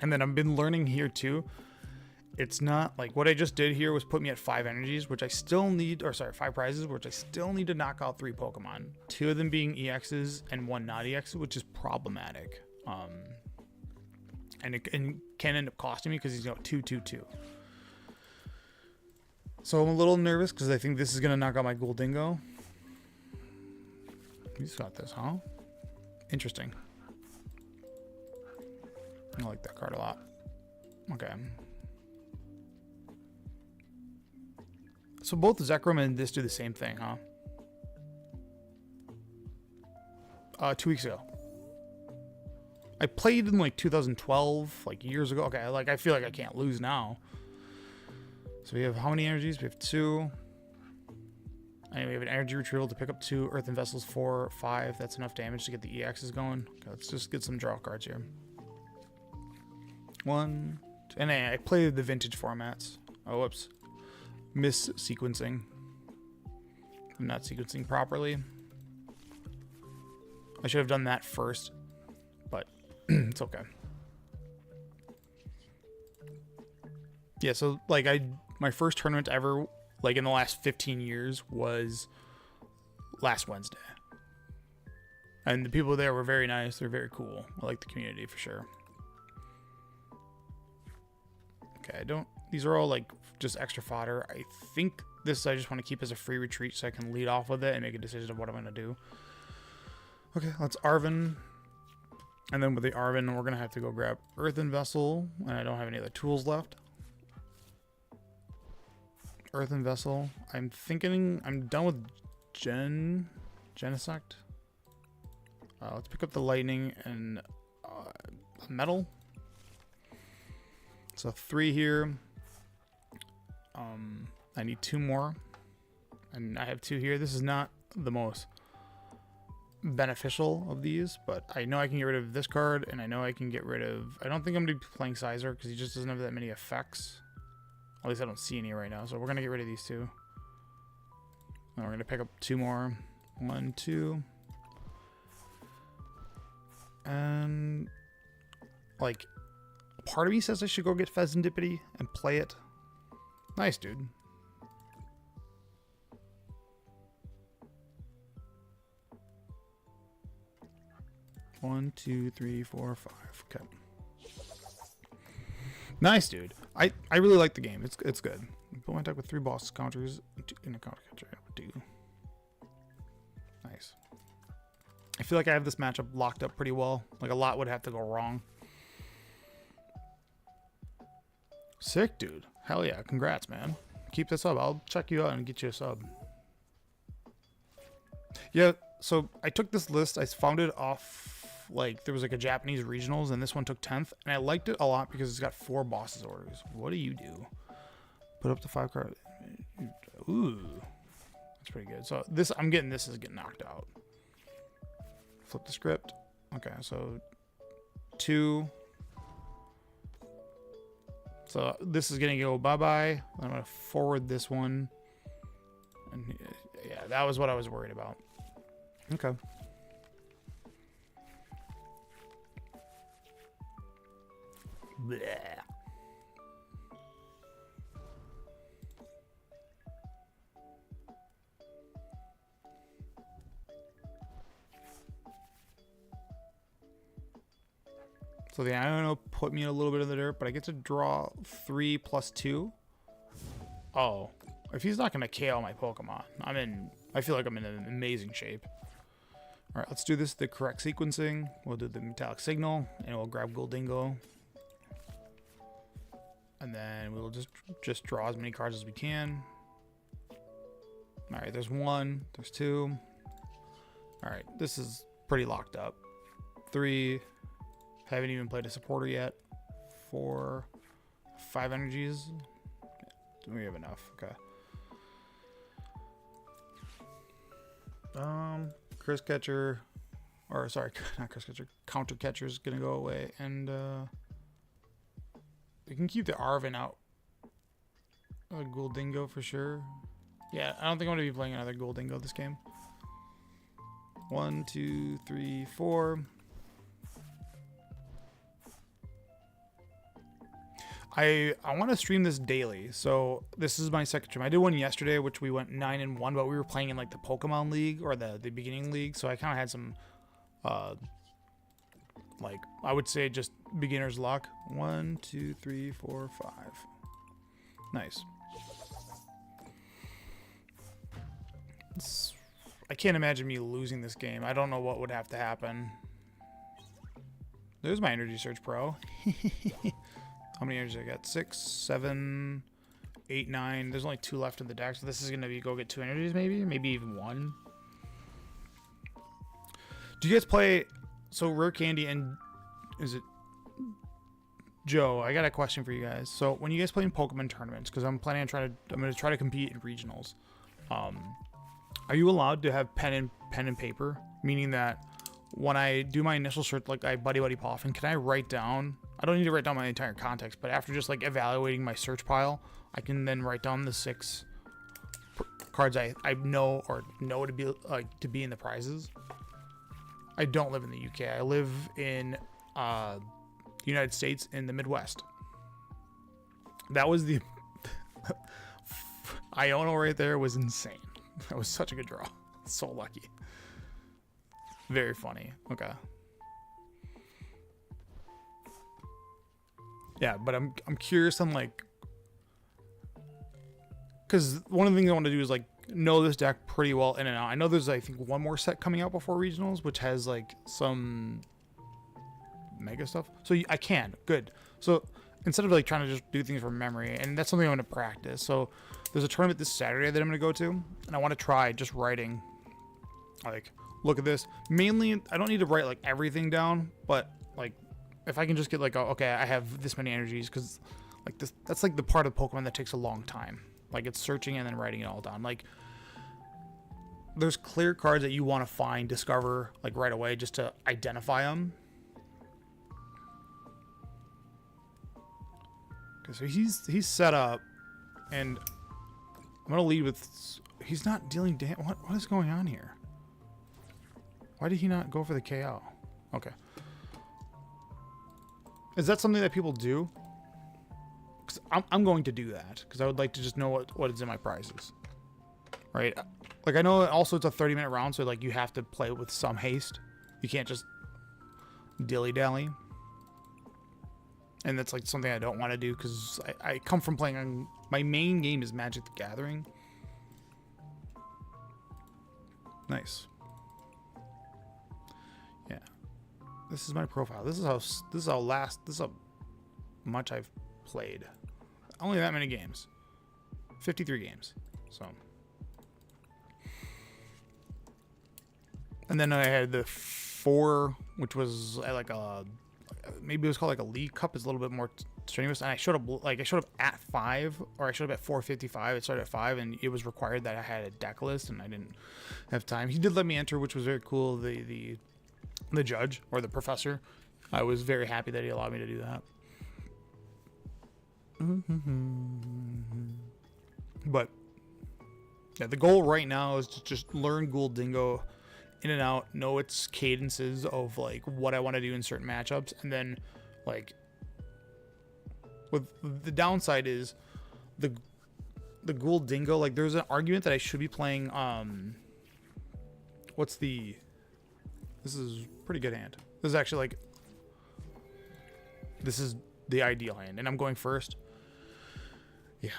And then I've been learning here too. It's not like what I just did here was put me at 5 energies, which I still need, or sorry, 5 prizes, which I still need to knock out 3 Pokemon. 2 of them being EXs and 1 not EX, which is problematic. And it can end up costing me because he's got 2, 2, 2. So I'm a little nervous because I think this is going to knock out my Gholdengo. He's got this, huh? Interesting. I like that card a lot. Okay. So both Zekrom and this do the same thing, huh? 2 weeks ago. I played in like 2012, like years ago. Okay, like I feel like I can't lose now. So we have how many energies? We have 2. And we have an energy retrieval to pick up 2 earthen vessels, 4, 5. That's enough damage to get the EXs going. Okay, let's just get some draw cards here. 1, 2, and I played the vintage formats. Oh, whoops. Mis-sequencing. I'm not sequencing properly. I should have done that first, but it's okay. Yeah, so like my first tournament ever, like in the last 15 years, was last Wednesday. And the people there were very nice. They're very cool. I like the community for sure. Okay, these are all like just extra fodder. I think this I just want to keep as a free retreat so I can lead off with it and make a decision of what I'm going to do. Okay, let's Arven. And then with the Arven, we're going to have to go grab Earthen Vessel. And I don't have any other tools left. Earthen Vessel. I'm thinking I'm done with Genesect. Let's pick up the lightning and metal. So 3 here. I need 2 more. And I have 2 here. This is not the most beneficial of these, but I know I can get rid of this card, and I know I can get rid of... I don't think I'm going to be playing Sizer, because he just doesn't have that many effects. At least I don't see any right now, so we're going to get rid of these 2. And we're going to pick up 2 more. 1, 2... And like part of me says I should go get Pheasantipity and play it. Nice, dude. One, 2, 3, 4, 5. Okay. Nice, dude. I really like the game. It's good. Put my deck with 3 boss counters in a counter catcher. Do. Nice. I feel like I have this matchup locked up pretty well. Like, a lot would have to go wrong. Sick, dude. Hell yeah. Congrats, man. Keep this up. I'll check you out and get you a sub. Yeah, so I took this list. I found it off, like, there was like a Japanese regionals, and this one took 10th. And I liked it a lot because it's got 4 bosses orders. What do you do? Put up to 5 cards. Ooh. That's pretty good. So this, I'm getting this is getting knocked out. Flip the script. Okay, so 2. So this is gonna go bye-bye. I'm gonna forward this one. And yeah, that was what I was worried about. Okay. Bleh. So the Iono put me in a little bit of the dirt, but I get to draw 3 plus 2. Oh, if he's not going to KO my Pokemon, I feel like I'm in an amazing shape. All right, let's do this the correct sequencing. We'll do the metallic signal, and we'll grab Gholdengo. And then we'll just draw as many cards as we can. All right, there's 1, there's 2. All right, this is pretty locked up. 3. Haven't even played a supporter yet. 4, 5 energies. We have enough. Okay. Chris Catcher, or sorry, not Chris Catcher. Counter Catcher is gonna go away, and we can keep the Arven out. Gholdengo for sure. Yeah, I don't think I'm gonna be playing another Gholdengo this game. 1, 2, 3, 4. I want to stream this daily, so this is my second stream. I did one yesterday, which we went 9-1, but we were playing in like the Pokemon League or the beginning league, so I kind of had some, like I would say just beginner's luck. 1, 2, 3, 4, 5. Nice. I can't imagine me losing this game. I don't know what would have to happen. There's my Energy Surge Pro. How many energies I got? 6, 7, 8, 9. There's only 2 left in the deck, so this is gonna be go get 2 energies, maybe even 1. Do you guys play? So Rare Candy and is it Joe? I got a question for you guys. So when you guys play in Pokemon tournaments, because I'm planning on I'm gonna try to compete in regionals. Are you allowed to have pen and paper? Meaning that when I do my initial search, like I buddy Puffin, can I write down? I don't need to write down my entire context, but after just like evaluating my search pile, I can then write down the 6 cards I know or know to be like to be in the prizes. I don't live in the UK. I live in United States in the Midwest. That was the Iono right there was insane. That was such a good draw. So lucky. Very funny. Okay. Yeah, but I'm curious on like, because one of the things I want to do is like know this deck pretty well in and out. I know there's I think one more set coming out before regionals, which has like some mega stuff. So I can good. So instead of like trying to just do things from memory, and that's something I'm going to practice. So there's a tournament this Saturday that I'm going to go to, and I want to try just writing. Like, look at this. Mainly, I don't need to write like everything down, but like if I can just get like, oh, okay, I have this many energies, because like this, that's like the part of Pokemon that takes a long time. Like it's searching and then writing it all down. Like there's clear cards that you want to find, discover like right away just to identify them. Okay, so he's set up, and I'm gonna lead with. He's not dealing damage. What is going on here? Why did he not go for the KO? Okay. Is that something that people do? Because I'm going to do that because I would like to just know what is in my prizes, right? Like I know also it's a 30-minute round, so like you have to play with some haste. You can't just dilly-dally. And that's like something I don't want to do because I come from playing on my main game is Magic the Gathering. Nice. Yeah. This is my profile. This is how much I've played. Only that many games. 53 games. So. And then I had the 4, which was like a maybe it was called like a League Cup, is a little bit more strenuous, and I showed up at 5, or I showed up at 4:55. It started at 5, and it was required that I had a deck list, and I didn't have time. He did let me enter, which was very cool. The judge or the professor, I was very happy that he allowed me to do that. But yeah, the goal right now is to just learn Gholdengo in and out, know its cadences of like what I want to do in certain matchups, and then like with the downside is the Gholdengo, like there's an argument that I should be playing this is pretty good hand. This is actually like this is the ideal hand, and I'm going first. Yeah.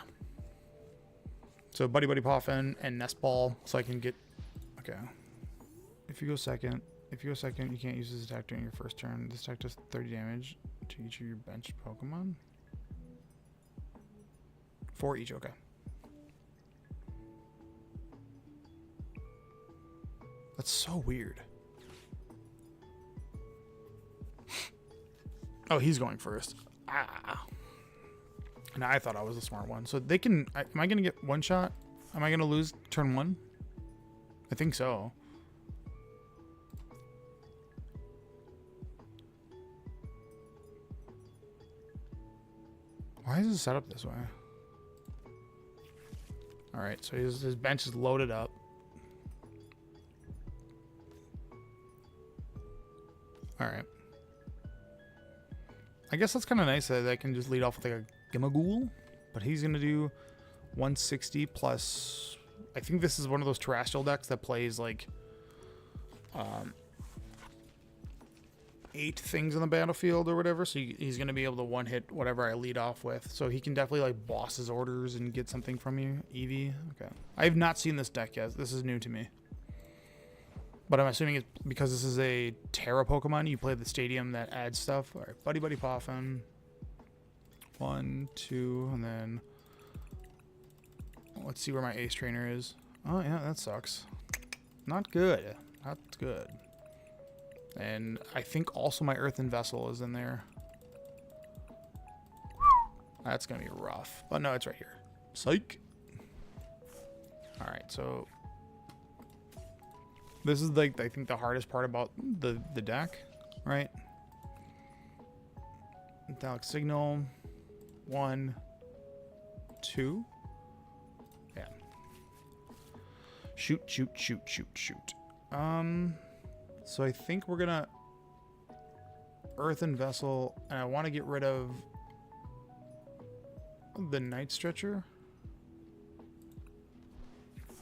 So Buddy Poffin and Nest Ball, so I can get okay. If you go second, you can't use this attack during your first turn. This attack does 30 damage to each of your bench Pokemon. 4 each, okay. That's so weird. Oh, he's going first. Ah. And I thought I was the smart one. So they can... am I going to get one shot? Am I going to lose turn 1? I think so. Why is it set up this way? Alright, so his bench is loaded up. Alright. I guess that's kind of nice that I can just lead off with like a Gimagool. But he's going to do 160 plus... I think this is one of those terrestrial decks that plays like... 8 things on the battlefield or whatever, so he's going to be able to one-hit whatever I lead off with. So he can definitely like boss his orders and get something from you. Eevee. Okay. I have not seen this deck yet. This is new to me. But I'm assuming it's because this is a Terra Pokemon. You play the stadium that adds stuff. All right, Buddy Poffin. 1, 2, and then let's see where my Ace Trainer is. Oh yeah, that sucks. Not good. Not good. And I think also my Earthen Vessel is in there. That's going to be rough. Oh, no, it's right here. Psych. All right, so this is like, I think the hardest part about the deck, right? Metallic Signal. 1, 2. Yeah. Shoot. So I think we're gonna earthen vessel, and I want to get rid of the night stretcher.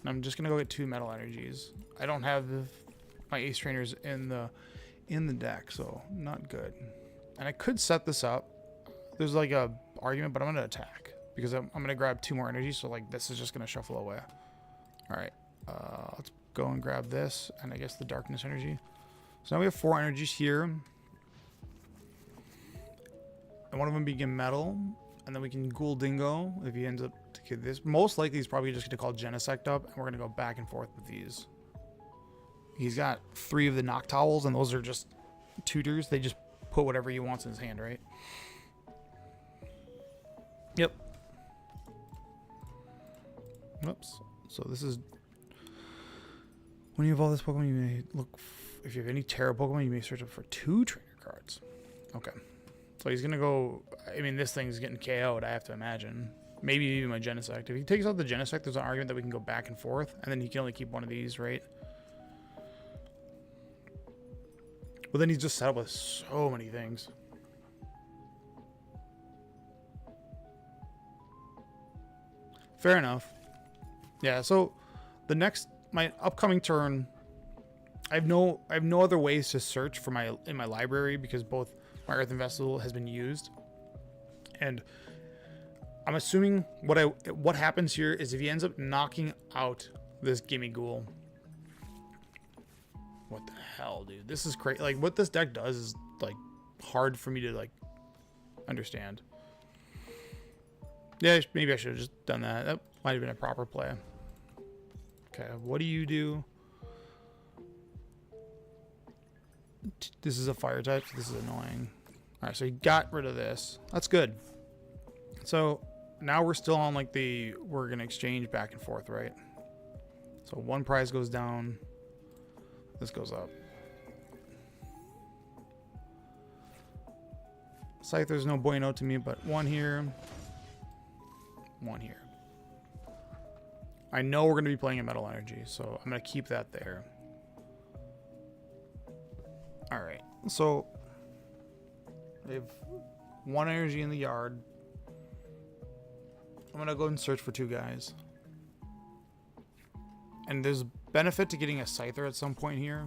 And I'm just gonna go get 2 metal energies. I don't have my ace trainers in the deck, so not good. And I could set this up. There's like a argument, but I'm gonna attack because I'm gonna grab 2 more energies. So like this is just gonna shuffle away. All right, let's go and grab this, and I guess the darkness energy. So now we have 4 energies here, and one of them being metal, and then we can Gholdengo if he ends up to get this. Most likely he's probably just gonna call Genesect up, and we're gonna go back and forth with these. He's got 3 of the Noctowls, and those are just tutors. They just put whatever he wants in his hand, right? Yep. Oops. So this is when you evolve this Pokemon, you may look. If you have any Terra Pokemon, you may search up for 2 trainer cards. Okay. So he's gonna go. I mean, this thing's getting KO'd. I have to imagine. Maybe even my Genesect. If he takes out the Genesect, there's an argument that we can go back and forth, and then he can only keep one of these, right? Well, then he's just set up with so many things. Fair enough. Yeah, so the next, my upcoming turn, I have no other ways to search for in my library because both my Earthen Vessel has been used. And I'm assuming what happens here is if he ends up knocking out this Gimme Ghoul. What the hell, dude? This is crazy. Like, what this deck does is, like, hard for me to, like, understand. Yeah, maybe I should have just done that. That might have been a proper play. Okay, what do you do? This is a fire type, so this is annoying. Alright, so he got rid of this. That's good. So, now we're still on, like, we're going to exchange back and forth, right? So, 1 prize goes down. This goes up. Scyther's no bueno to me, but 1 here. 1 here. I know we're going to be playing a metal energy, so I'm going to keep that there. Alright, so we have 1 energy in the yard. I'm going to go and search for 2 guys. And there's benefit to getting a Scyther at some point here.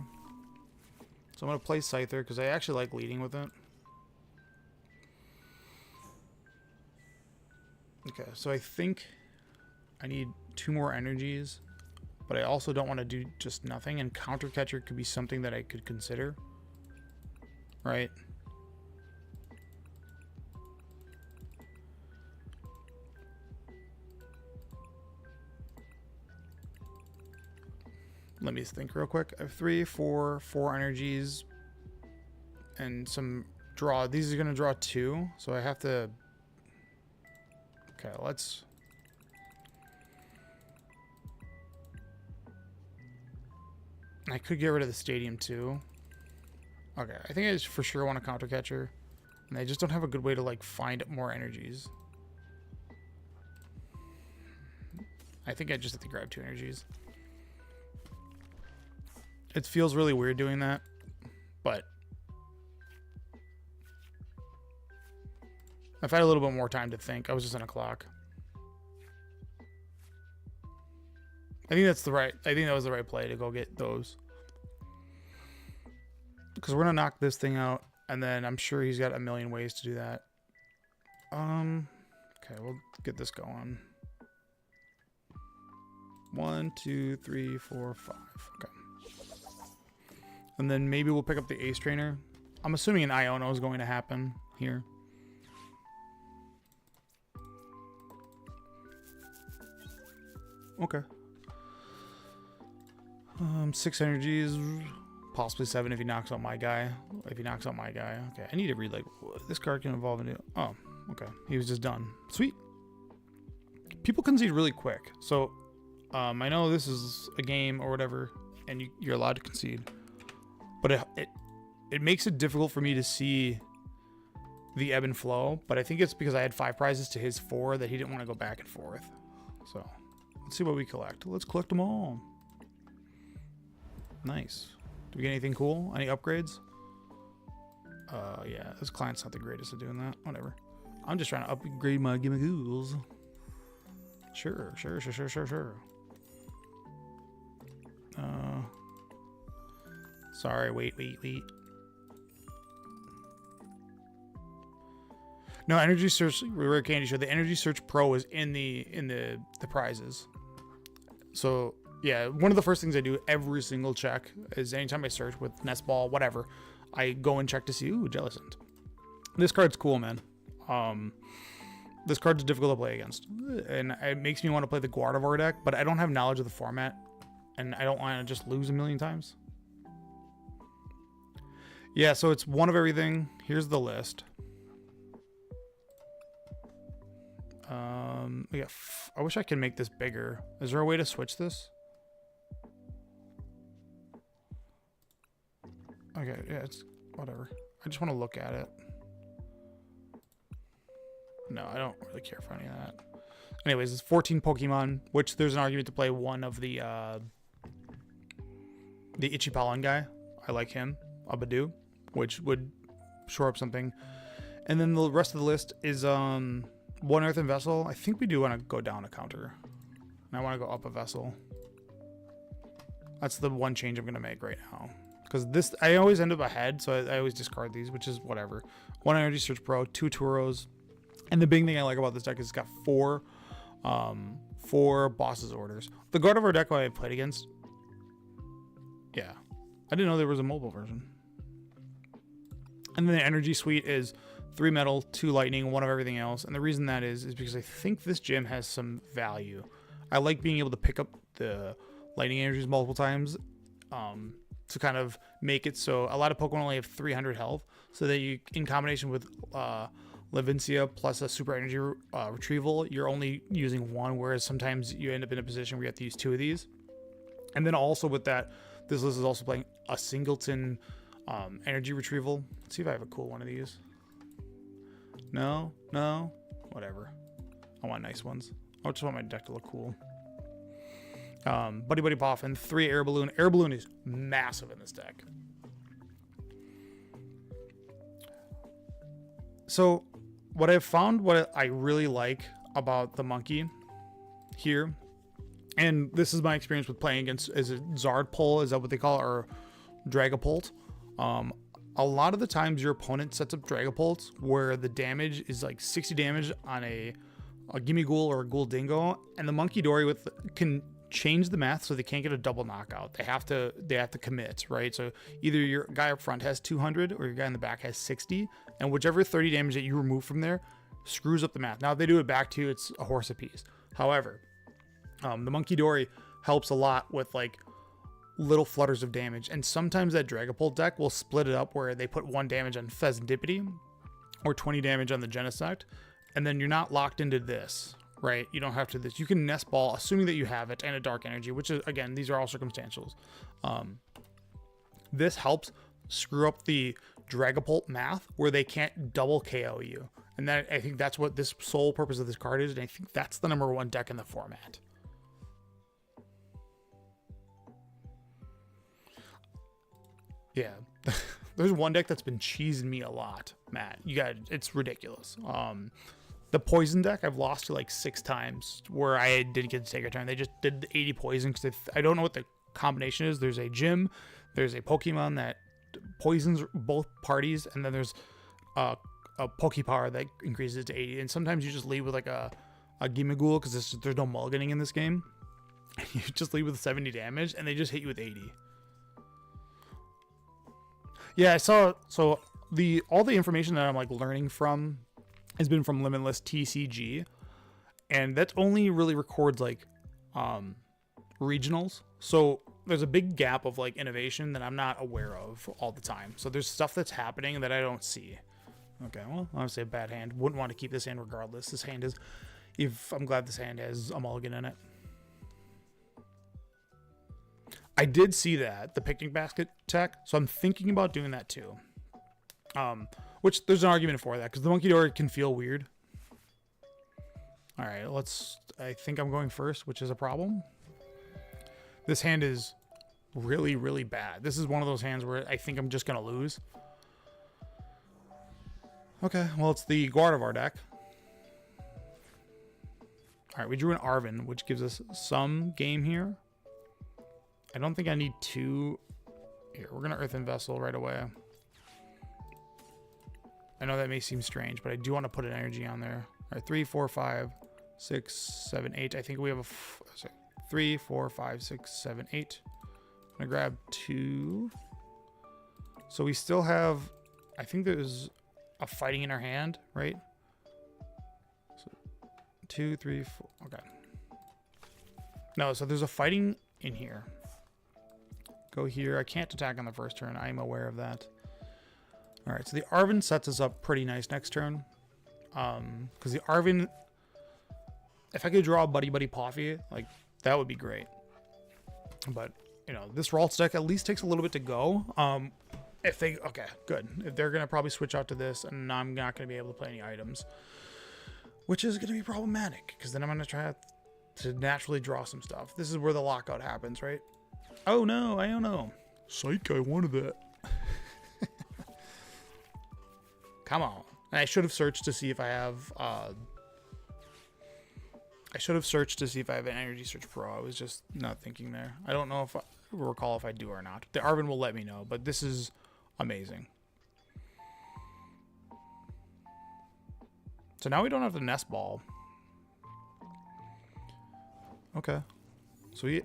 So I'm going to play Scyther because I actually like leading with it. Okay, so I think I need 2 more energies, but I also don't want to do just nothing, and Counter Catcher could be something that I could consider. Right? Let me think real quick. I have 3, 4 energies, and some draw. These are going to draw 2, so I have to... Okay, let's... I could get rid of the stadium too. Okay, I think I just for sure want a Counter Catcher, and I just don't have a good way to like find more energies. I think I just have to grab 2 energies. It feels really weird doing that, but I've had a little bit more time to think. I was just on a clock. I think that was the right play to go get those. Because we're gonna knock this thing out, and then I'm sure he's got a million ways to do that. Okay, we'll get this going. 1, 2, 3, 4, 5. Okay. And then maybe we'll pick up the Ace Trainer. I'm assuming an Iono is going to happen here. Okay. 6 energies, possibly 7 if he knocks out my guy. If he knocks out my guy. Okay, I need to read, like, this card can evolve into... Oh, okay. He was just done. Sweet. People concede really quick. So, I know this is a game or whatever, and you're allowed to concede. But it makes it difficult for me to see the ebb and flow. But I think it's because I had 5 prizes to his 4 that he didn't want to go back and forth. So, let's see what we collect. Let's collect them all. Nice. Do we get anything cool? Any upgrades? Yeah, this client's not the greatest at doing that. Whatever. I'm just trying to upgrade my gimmicks. Sure. Sorry, wait. No, Energy Search, Rare Candy Show. The Energy Search Pro is in the prizes. So yeah, one of the first things I do every single check is anytime I search with Nest Ball, whatever, I go and check to see, ooh, Jellicent. This card's cool, man. This card's difficult to play against, and it makes me want to play the Gardevoir deck, but I don't have knowledge of the format, and I don't want to just lose a million times. Yeah, so it's one of everything. Here's the list. Yeah, I wish I could make this bigger. Is there a way to switch this? Okay, yeah, it's whatever. I just want to look at it. No, I don't really care for any of that. Anyways, it's 14 Pokemon, which there's an argument to play one of the Ichipalon guy. I like him, Abadu, which would shore up something. And then the rest of the list is one Earthen Vessel. I think we do want to go down a counter. And I want to go up a vessel. That's the one change I'm going to make right now. Because this, I always end up ahead, so I always discard these, which is whatever. One Energy Search Pro, 2 Turos. And the big thing I like about this deck is it's got four Boss's Orders. The Gardevoir deck I played against, yeah. I didn't know there was a mobile version. And then the Energy Suite is 3 Metal, 2 Lightning, 1 of everything else. And the reason that is because I think this gym has some value. I like being able to pick up the Lightning Energies multiple times to kind of make it so a lot of Pokemon only have 300 health. So that you, in combination with Levincia plus a Super Energy Retrieval, you're only using 1, whereas sometimes you end up in a position where you have to use 2 of these. And then also with that, this list is also playing a Singleton Energy Retrieval. Let's see if I have a cool one of these. No, whatever. I want nice ones. I just want my deck to look cool. Buddy Poff and 3 Air Balloon. Air Balloon is massive in this deck. So what I've found, what I really like about the monkey here, and this is my experience with playing against, is it Zardpole? Is that what they call it? Or Dragapult? A lot of the times your opponent sets up Dragapults where the damage is like 60 damage on a Gimmighoul or a Gholdengo, and the Monkey Dory can change the math so they can't get a double knockout. They have to commit, right? So either your guy up front has 200 or your guy in the back has 60, and whichever 30 damage that you remove from there screws up the math. Now if they do it back to you, it's a horse apiece. However, the Monkey Dory helps a lot with like little flutters of damage, and sometimes that Dragapult deck will split it up where they put 1 damage on Pheasantipity or 20 damage on the Genesect, and then you're not locked into this, right? You don't have to this. You can Nest Ball, assuming that you have it, and a Dark Energy, which is, again, these are all circumstantials. This helps screw up the Dragapult math where they can't double KO you, and that, I think that's what this sole purpose of this card is, and I think that's the #1 deck in the format. Yeah, there's one deck that's been cheesing me a lot, Matt. It's ridiculous. The poison deck I've lost to like 6 times where I didn't get to take a turn. They just did 80 poison because I don't know what the combination is. There's a gym, there's a Pokemon that poisons both parties, and then there's a Pokepower that increases it to 80. And sometimes you just lead with like a Gimmighoul because there's no mulliganing in this game. You just lead with 70 damage, and they just hit you with 80. Yeah, I saw. So all the information that I'm like learning from has been from Limitless TCG, and that only really records like regionals. So there's a big gap of like innovation that I'm not aware of all the time. So there's stuff that's happening that I don't see. Okay, well, obviously a bad hand. Wouldn't want to keep this hand regardless. This hand is, I'm glad this hand has a mulligan in it. I did see that, the picnic basket tech, so I'm thinking about doing that too. Which there's an argument for that, because the Monkey Dory can feel weird. All right, I think I'm going first, which is a problem. This hand is really, really bad. This is one of those hands where I think I'm just going to lose. Okay, well, it's the Gardevoir deck. All right, we drew an Arven, which gives us some game here. I don't think I need two. Here, we're going to Earthen Vessel right away. I know that may seem strange, but I do want to put an energy on there. All right, 3, 4, 5, 6, 7, 8. I think we have a 3, 4, 5, 6, 7, 8. I'm going to grab 2. So we still have, I think there's a fighting in our hand, right? 2, 3, 4. Okay. No, so there's a fighting in here. Go here. I can't attack on the first turn. I'm aware of that. All right, so the Arven sets us up pretty nice next turn. Because the Arven, if I could draw a Buddy Buddy Poffy, like, that would be great. But, you know, this Ralts deck at least takes a little bit to go. If they, okay, good. If they're going to probably switch out to this, and I'm not going to be able to play any items. Which is going to be problematic, because then I'm going to try to naturally draw some stuff. This is where the lockout happens, right? Oh no, I don't know. Psych, I wanted that. Come on. And I should have searched to see if I have... I should have searched to see if I have an Energy Search Pro. I was just not thinking there. I don't know if I recall if I do or not. The Arven will let me know, but this is amazing. So now we don't have the Nest Ball. Okay. So we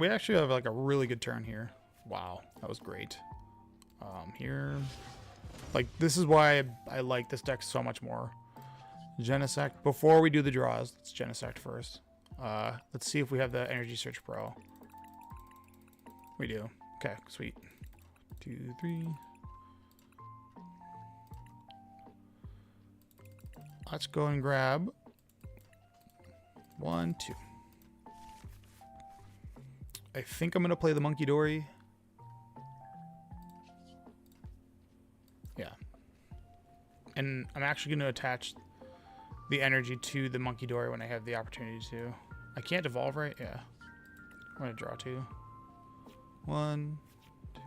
actually have like a really good turn here. Wow, that was great. Here, like this is why I like this deck so much more. Genesect. Before we do the draws, let's Genesect first. Let's see if we have the Energy Search Pro. We do. Okay, sweet. 2, 3. Let's go and grab 1, 2. I think I'm going to play the Monkey Dory. Yeah. And I'm actually going to attach the energy to the Monkey Dory when I have the opportunity to. I can't evolve, right? Yeah. I'm going to draw 2. 1, 2.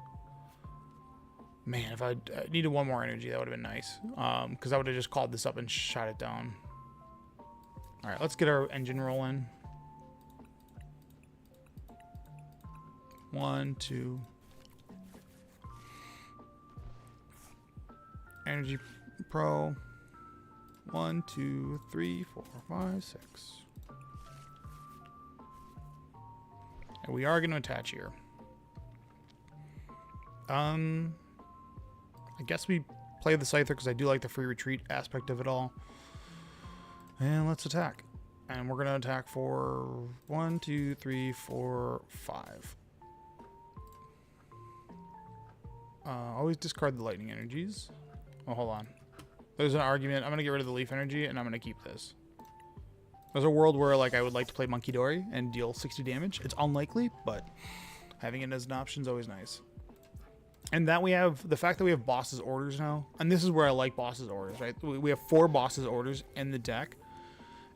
Man, if I needed one more energy, that would have been nice. Because I would have just called this up and shot it down. All right, let's get our engine rolling. 1, 2. Energy Pro. 1, 2, 3, 4, 5, 6. And we are going to attach here. I guess we play the Scyther because I do like the free retreat aspect of it all. And let's attack. And we're going to attack for 1, 2, 3, 4, 5. Always discard the lightning energies. Oh, hold on. There's an argument. I'm going to get rid of the leaf energy, and I'm going to keep this. There's a world where like I would like to play Monkey Dory and deal 60 damage. It's unlikely, but having it as an option is always nice. And that we have, the fact that we have Boss's Orders now, and this is where I like Boss's Orders, right? We have 4 Boss's Orders in the deck.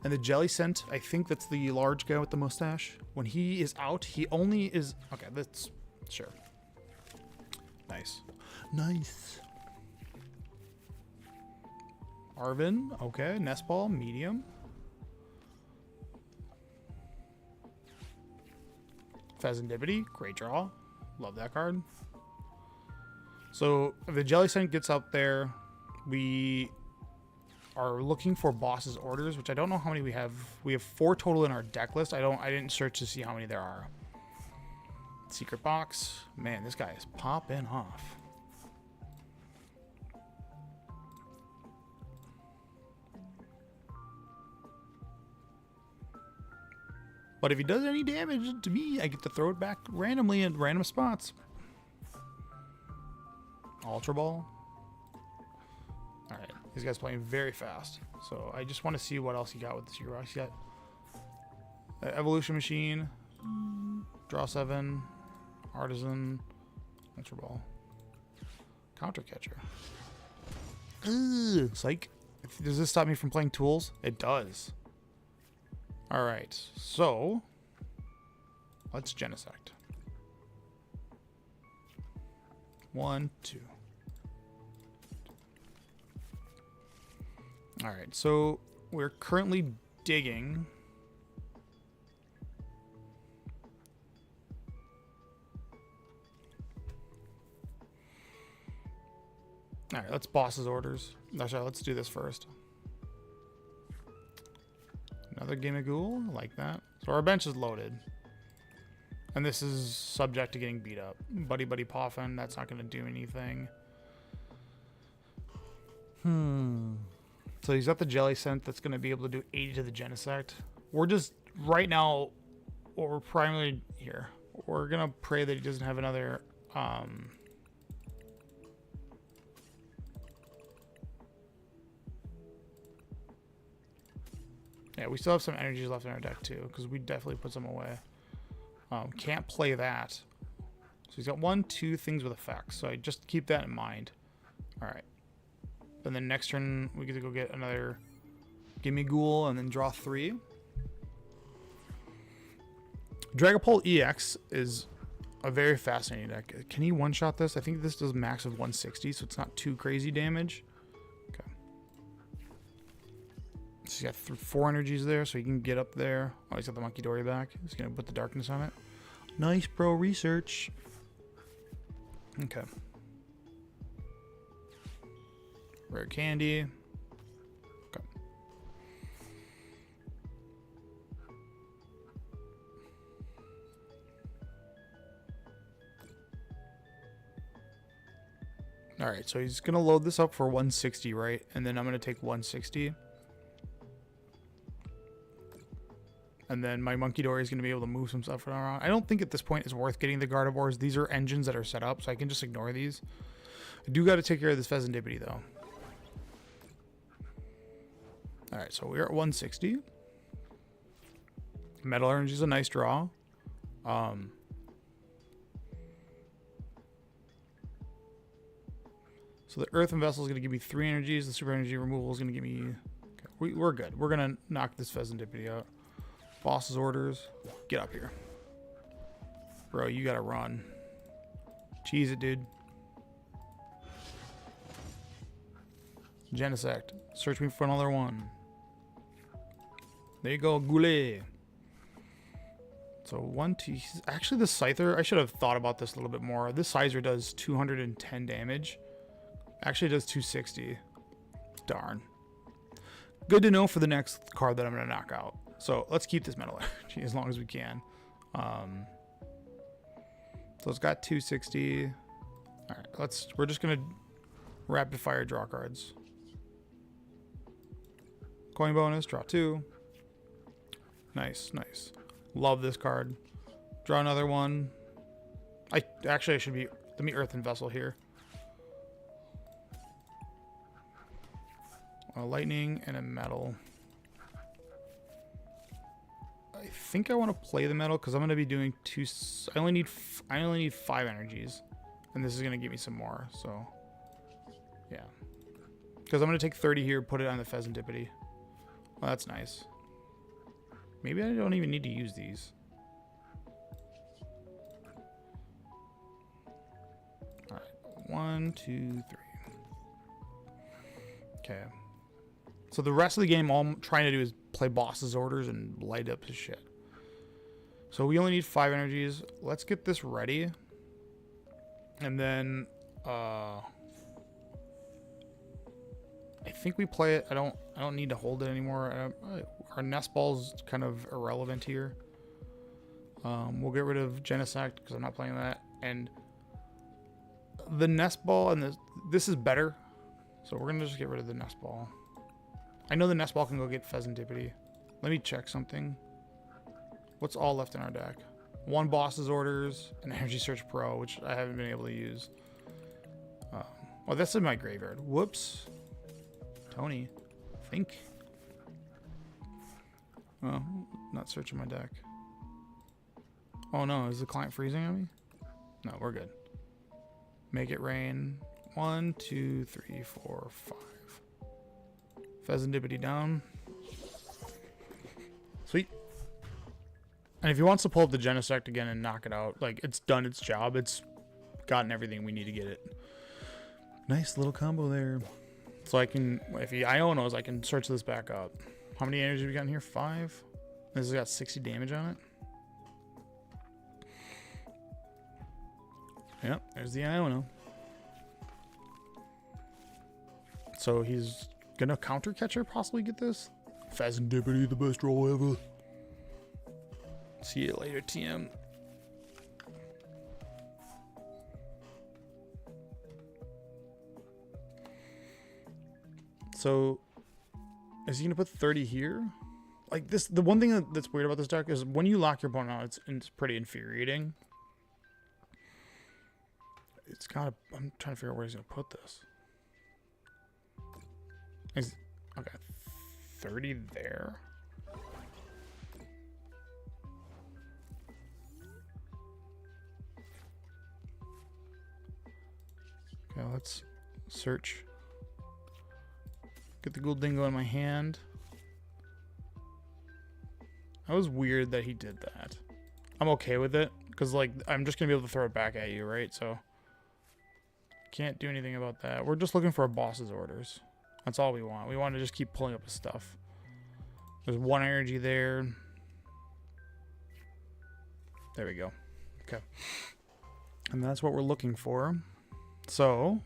And the Jelly Scent, I think that's the large guy with the mustache. When he is out, he only is... Okay, that's... Sure. Nice. Nice. Arven, okay. Nest Ball, medium. Phasandipity, great draw. Love that card. So if the Jelly Scent gets up there, we are looking for Boss's Orders, which I don't know how many we have. We have 4 total in our deck list. I didn't search to see how many there are. Secret Box. Man, this guy is popping off. But if he does any damage to me, I get to throw it back randomly in random spots. Ultra Ball. Alright, this guy's playing very fast. So I just want to see what else he got with the Secret Box. He got Evolution Machine, Draw 7, Artisan, Ultra Ball, Counter Catcher. Ugh, psych. Does this stop me from playing tools? It does. Alright, so let's Genesect. 1, 2. All right, so we're currently digging. All right, let's boss's orders. Actually, let's do this first. Another Gholdengo, like that. So our bench is loaded. And this is subject to getting beat up. Buddy Buddy Poffin, that's not going to do anything. So he's got the Jelly Scent that's going to be able to do 80 to the Genesect. We're just, right now, what we're primarily here. We're going to pray that he doesn't have another... Yeah, we still have some energies left in our deck too, because we definitely put some away. Can't play that. So he's got 1, 2 things with effects. So I just keep that in mind. All right. And then next turn we get to go get another Gimme Ghoul and then draw 3. Dragapult EX is a very fascinating deck. Can he one-shot this? I think this does max of 160, so it's not too crazy damage. So he's got 4 energies there, so he can get up there. Oh, he's got the Monkey Dory back. He's going to put the darkness on it. Nice, bro. Research. Okay. Rare candy. Okay. All right, so he's going to load this up for 160, right? And then I'm going to take 160. And then my Monkey Dory is going to be able to move some stuff around. I don't think at this point it's worth getting the Gardevoirs. These are engines that are set up, so I can just ignore these. I do got to take care of this Pheasantipity, though. All right, so we're at 160. Metal Energy is a nice draw. So the Earthen Vessel is going to give me 3 energies. The Super Energy Removal is going to give me... Okay, we're good. We're going to knock this Pheasantipity out. Boss's orders. Get up here. Bro, you gotta run. Cheese it, dude. Genesect. Search me for another one. There you go, Goulet. So 1, 2... Actually, the Scyther, I should have thought about this a little bit more. This Sizer does 210 damage. Actually, it does 260. Darn. Good to know for the next card that I'm going to knock out. So let's keep this Metal Energy as long as we can. So it's got 260. All right, we're just gonna rapid fire draw cards. Coin bonus, draw 2. Nice, nice. Love this card. Draw another one. I should be. Let me Earthen Vessel here. A lightning and a metal. I think I want to play the metal because I'm going to be doing 2. I only need 5 energies, and this is going to give me some more. So, yeah, because I'm going to take 30 here, put it on the Pheasantipity. Well, that's nice. Maybe I don't even need to use these. All right, 1, 2, 3. Okay. So the rest of the game, all I'm trying to do is play boss's orders and light up his shit. So we only need 5 energies. Let's get this ready. And then I think we play it. I don't need to hold it anymore. Our nest ball's kind of irrelevant here. We'll get rid of Genesect because I'm not playing that. And the nest ball and this is better. So we're gonna just get rid of the nest ball. I know the nest ball can go get Pheasantipity. Let me check something. What's all left in our deck? 1 boss's orders, an Energy Search Pro, which I haven't been able to use. Well, that's in my graveyard. Whoops. Tony, think. Oh, not searching my deck. Oh no, is the client freezing on me? No, we're good. Make it rain. 1, 2, 3, 4, 5. Pheasantipity down. Sweet. And if he wants to pull up the Genesect again and knock it out, like, it's done its job. It's gotten everything we need to get it. Nice little combo there. So I can, if he Ionos, I can search this back up. How many energy we got in here? 5. This has got 60 damage on it. Yep, there's the Iono. So he's gonna counter catcher possibly get this. Pheasant Deputy, the best roll ever. See you later, TM. So, is he gonna put 30 here? Like this, the one thing that's weird about this deck is when you lock your opponent out, it's pretty infuriating. It's kind of, I'm trying to figure out where he's gonna put this. Okay, 30 there. Okay, let's search. Get the Gholdengo in my hand. That was weird that he did that. I'm okay with it, because like I'm just gonna be able to throw it back at you, right? So can't do anything about that. We're just looking for a boss's orders. That's all we want. We want to just keep pulling up his stuff. There's 1 energy there. There we go. Okay. And that's what we're looking for. So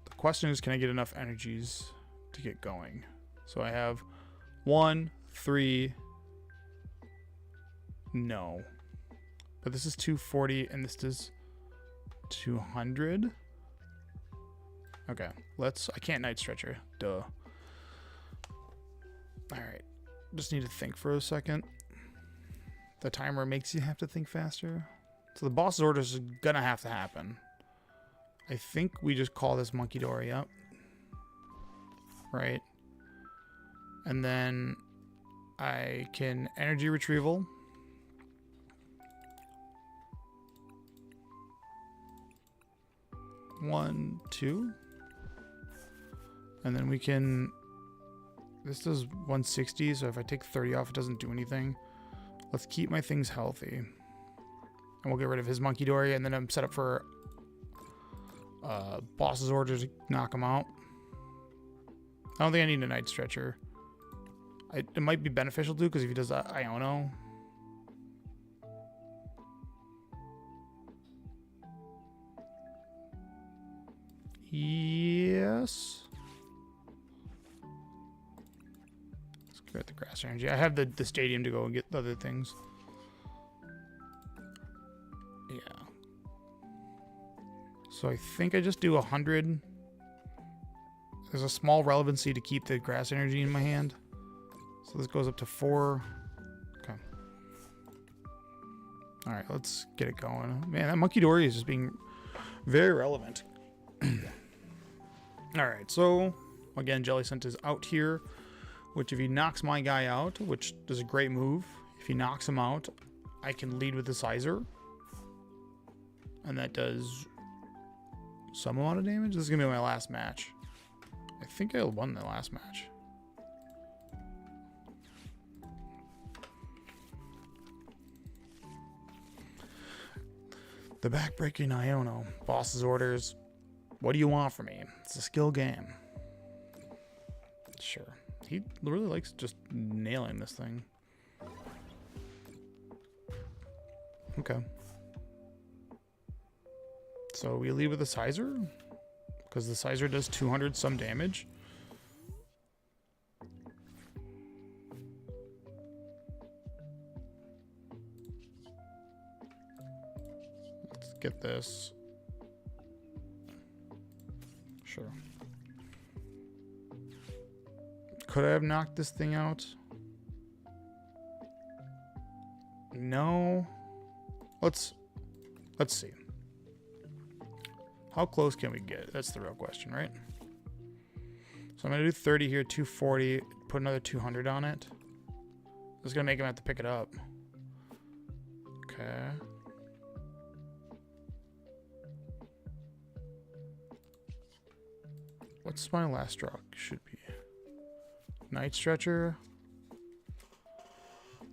the question is, can I get enough energies to get going? So I have 1, 3. No. But this is 240 and this is 200. Okay, I can't Night Stretcher. Duh. Alright. Just need to think for a second. The timer makes you have to think faster. So the boss's orders is gonna have to happen. I think we just call this Monkey Dory up. Right? And then I can energy retrieval. One, 2. And then we can, this does 160, so if I take 30 off, it doesn't do anything. Let's keep my things healthy. And we'll get rid of his Monkey Dory, and then I'm set up for boss's orders to knock him out. I don't think I need a Night Stretcher. It might be beneficial too, because if he does that, Iono. Yes. Let's get the grass energy. I have the stadium to go and get the other things. Yeah. So I think I just do 100. There's a small relevancy to keep the grass energy in my hand. So this goes up to 4. Okay. All right, let's get it going. Man, that Monkey Dory is just being very relevant. Alright, so again, Jellicent is out here, which if he knocks my guy out, which is a great move, if he knocks him out, I can lead with the Sizer. And that does some amount of damage. This is going to be my last match. I think I won the last match. The backbreaking Iono. Boss's orders. What do you want from me? It's a skill game. Sure. He really likes just nailing this thing. Okay. So we leave with the Sizer? Because the Sizer does 200 some damage. Let's get this. Sure. Could I have knocked this thing out? No. Let's see. How close can we get? That's the real question, right? So I'm going to do 30 here, 240, put another 200 on it. This is going to make him have to pick it up. Okay. What's my last draw? Should be Night Stretcher.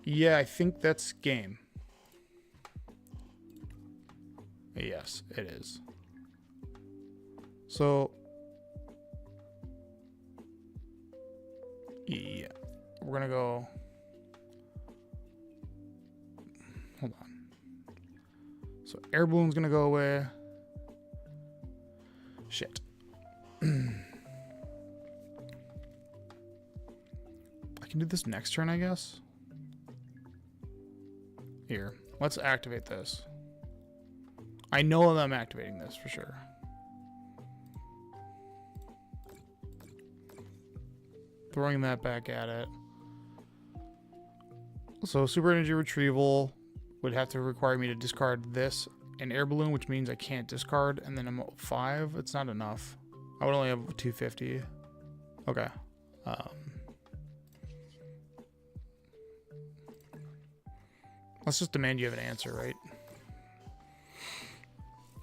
Yeah, I think that's game. Yeah, Yes, it is. So, yeah, we're gonna go. Hold on. So air balloon's gonna go away. Shit. I can do this next turn, I guess. Here, let's activate this. I know that I'm activating this for sure. Throwing that back at it. So super energy retrieval would have to require me to discard this and air balloon, which means I can't discard, and then I'm at 5. It's not enough. I would only have 250. Okay. Let's just demand you have an answer, right?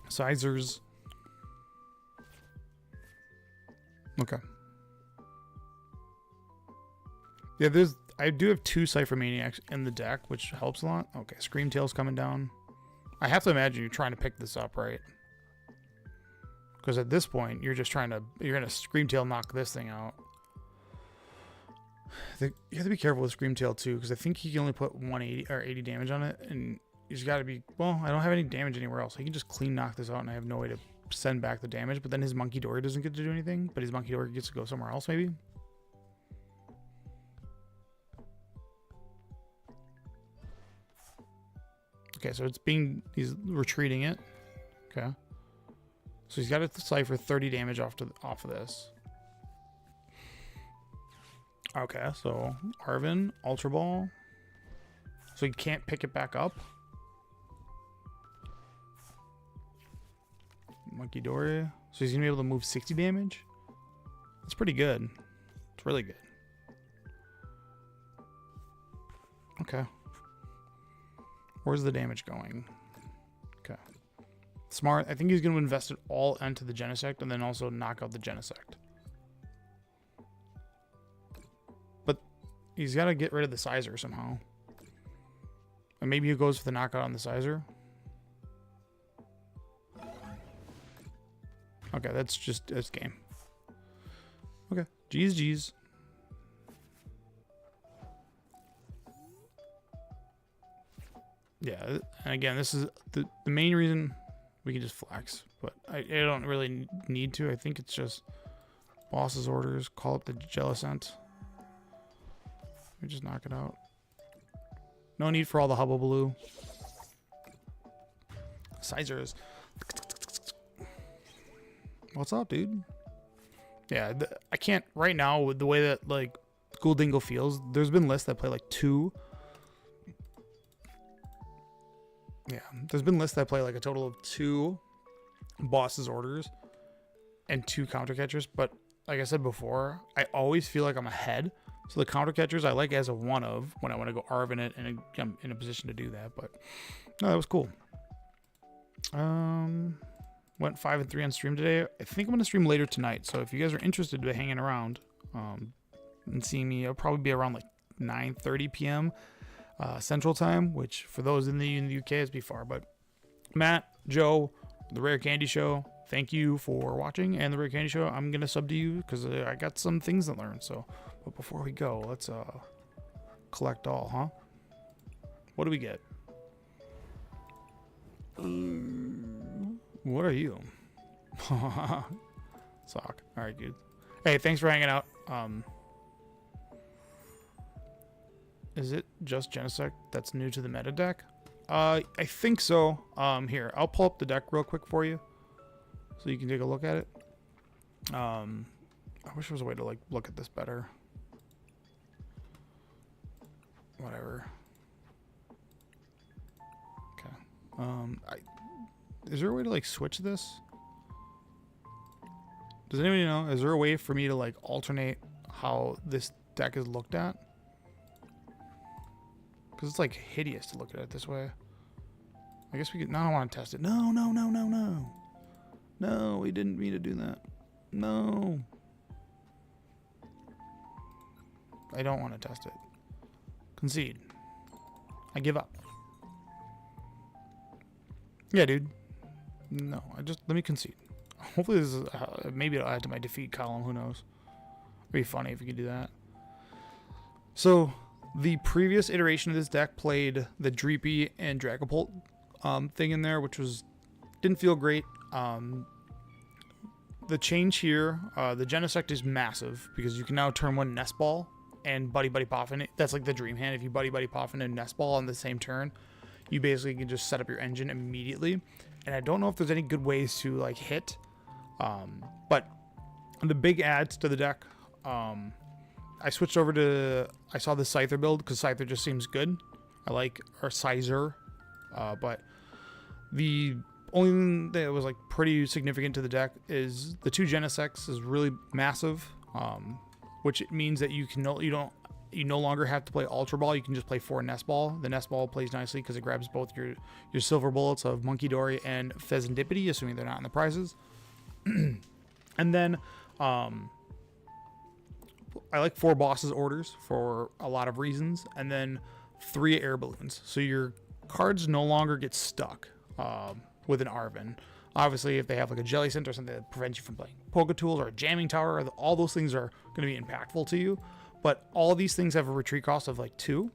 Sizers. Okay. Yeah, I do have 2 Cypher Maniacs in the deck, which helps a lot. Okay, Screamtail's coming down. I have to imagine you're trying to pick this up, right? Because at this point, you're just trying to, you're going to Screamtail knock this thing out. You have to be careful with Screamtail too, because I think he can only put 180 or 80 damage on it, and he's got to be, well, I don't have any damage anywhere else. He can just clean knock this out, and I have no way to send back the damage, but then his Monkey Dory doesn't get to do anything, but his Monkey Dory gets to go somewhere else, maybe? Okay, so he's retreating it. Okay. So he's got to Cypher 30 damage off of this. Okay, so Arvin, Ultra Ball. So he can't pick it back up. Monkey Dory. So he's going to be able to move 60 damage. That's pretty good. It's really good. Okay. Where's the damage going? Okay. Smart. I think he's going to invest it all into the Genesect and then also knock out the Genesect. But he's got to get rid of the Sizer somehow. And maybe he goes for the knockout on the Sizer. Okay, that's game. Okay. G's. Yeah, and again, this is the main reason we can just flex, but I don't really need to. I think it's just boss's orders, call up the Jellicent. We just knock it out. No need for all the hubbubaloo. Sizers. What's up, dude? Yeah, I can't right now with the way that like Gholdengo feels. There's been lists that play like 2. Yeah, there's been lists that play like a total of 2 boss's orders and 2 counter catchers, but like I said before, I always feel like I'm ahead. So the counter catchers I like as a one of when I want to go Arvin it, and I'm in a position to do that. But no, that was cool. Went 5 and 3 on stream today. I think I'm gonna stream later tonight. So if you guys are interested in hanging around and seeing me, I'll probably be around like 9:30 p.m. Central Time, which for those in the UK is be far. But Matt, Joe, the Rare Candy Show, thank you for watching. And the Rare Candy Show, I'm gonna sub to you because I got some things to learn. So, but before we go, let's collect all, huh? What do we get? What are you? Sock. All right, dude. Hey, thanks for hanging out. Is it just Genesect that's new to the meta deck? I think so. Here, I'll pull up the deck real quick for you so you can take a look at it. I wish there was a way to like look at this better. Whatever. Okay. Is there a way to like switch this? Does anybody know? Is there a way for me to like alternate how this deck is looked at? Because it's like hideous to look at it this way. I guess we could. No, I don't want to test it. No. No, we didn't mean to do that. No. I don't want to test it. Concede. I give up. Yeah, dude. No, let me concede. Hopefully this is, maybe it'll add to my defeat column. Who knows? It'd be funny if you could do that. So the previous iteration of this deck played the Dreepy and Dragapult thing in there, which didn't feel great. The change here, the Genesect is massive because you can now turn one Nest Ball and Buddy Poffin. That's like the dream hand. If you Buddy Poffin and Nest Ball on the same turn, you basically can just set up your engine immediately. And I don't know if there's any good ways to like hit, but the big adds to the deck, I switched over to, I saw the Scyther build because Scyther just seems good. I like, or Scyther, but the only thing that was like pretty significant to the deck is the 2 Genesects is really massive, which means that you no longer have to play Ultra Ball. You can just play 4 Nest Ball. The Nest Ball plays nicely because it grabs both your silver bullets of Monkey Dory and Pheasantipity, assuming they're not in the prizes. And then I like 4 bosses orders for a lot of reasons, and then 3 air balloons. So your cards no longer get stuck with an Arven. Obviously, if they have like a Jelly Center or something that prevents you from playing Poke Tools or a Jamming Tower, all those things are going to be impactful to you. But all these things have a retreat cost of like 2,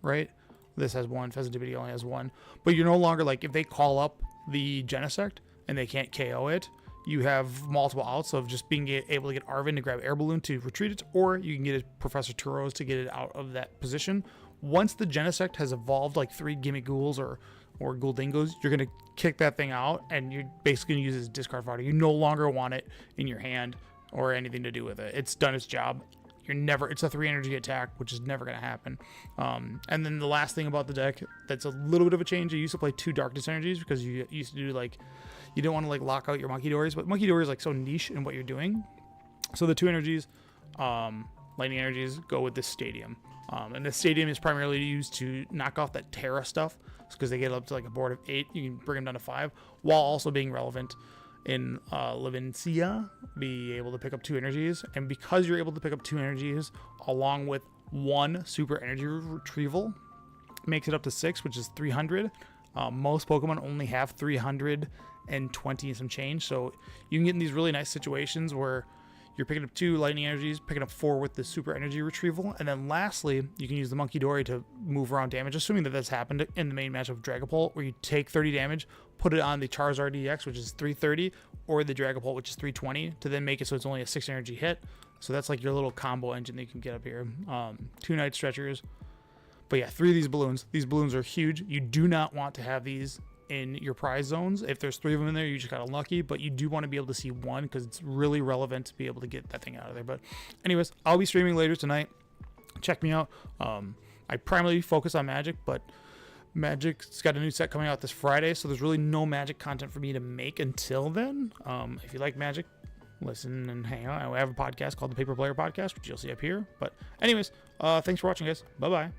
right? This has 1, Pheasantipity only has 1. But you're no longer like, if they call up the Genesect and they can't KO it, you have multiple outs of just being able to get Arven to grab Air Balloon to retreat it, or you can get a Professor Turos to get it out of that position. Once the Genesect has evolved like 3 Gimmigghouls or Gholdengos, you're going to kick that thing out, and you're basically going to use it as discard fodder. You no longer want it in your hand or anything to do with it. It's done its job. It's a 3 energy attack, which is never going to happen. And then the last thing about the deck that's a little bit of a change, I used to play 2 Darkness energies because you used to do like, you don't want to like lock out your Monkey Dories, but Monkey Dory is like so niche in what you're doing. So the 2 energies, lightning energies, go with this Stadium. And the Stadium is primarily used to knock off that Terra stuff because they get up to like a board of 8. You can bring them down to 5 while also being relevant in Levincia, be able to pick up 2 energies. And because you're able to pick up 2 energies along with 1 super energy retrieval, makes it up to 6, which is 300. Most Pokemon only have 320 and some change, so you can get in these really nice situations where you're picking up 2 lightning energies, picking up 4 with the super energy retrieval, and then lastly, you can use the Monkey Dory to move around damage, assuming that that's happened in the main match of Dragapult, where you take 30 damage, put it on the Charizard EX, which is 330, or the Dragapult, which is 320, to then make it so it's only a 6 energy hit. So that's like your little combo engine that you can get up here. 2 Night Stretchers. But yeah, 3 of these balloons. These balloons are huge. You do not want to have these in your prize zones. If there's 3 of them in there, you just got unlucky, but you do want to be able to see 1 because it's really relevant to be able to get that thing out of there. But anyways, I'll be streaming later tonight. Check me out. I primarily focus on Magic, but Magic's got a new set coming out this Friday, so there's really no Magic content for me to make until then. If you like Magic, listen and hang out. I have a podcast called the Paper Player Podcast, which you'll see up here. But anyways, thanks for watching, guys. Bye-bye.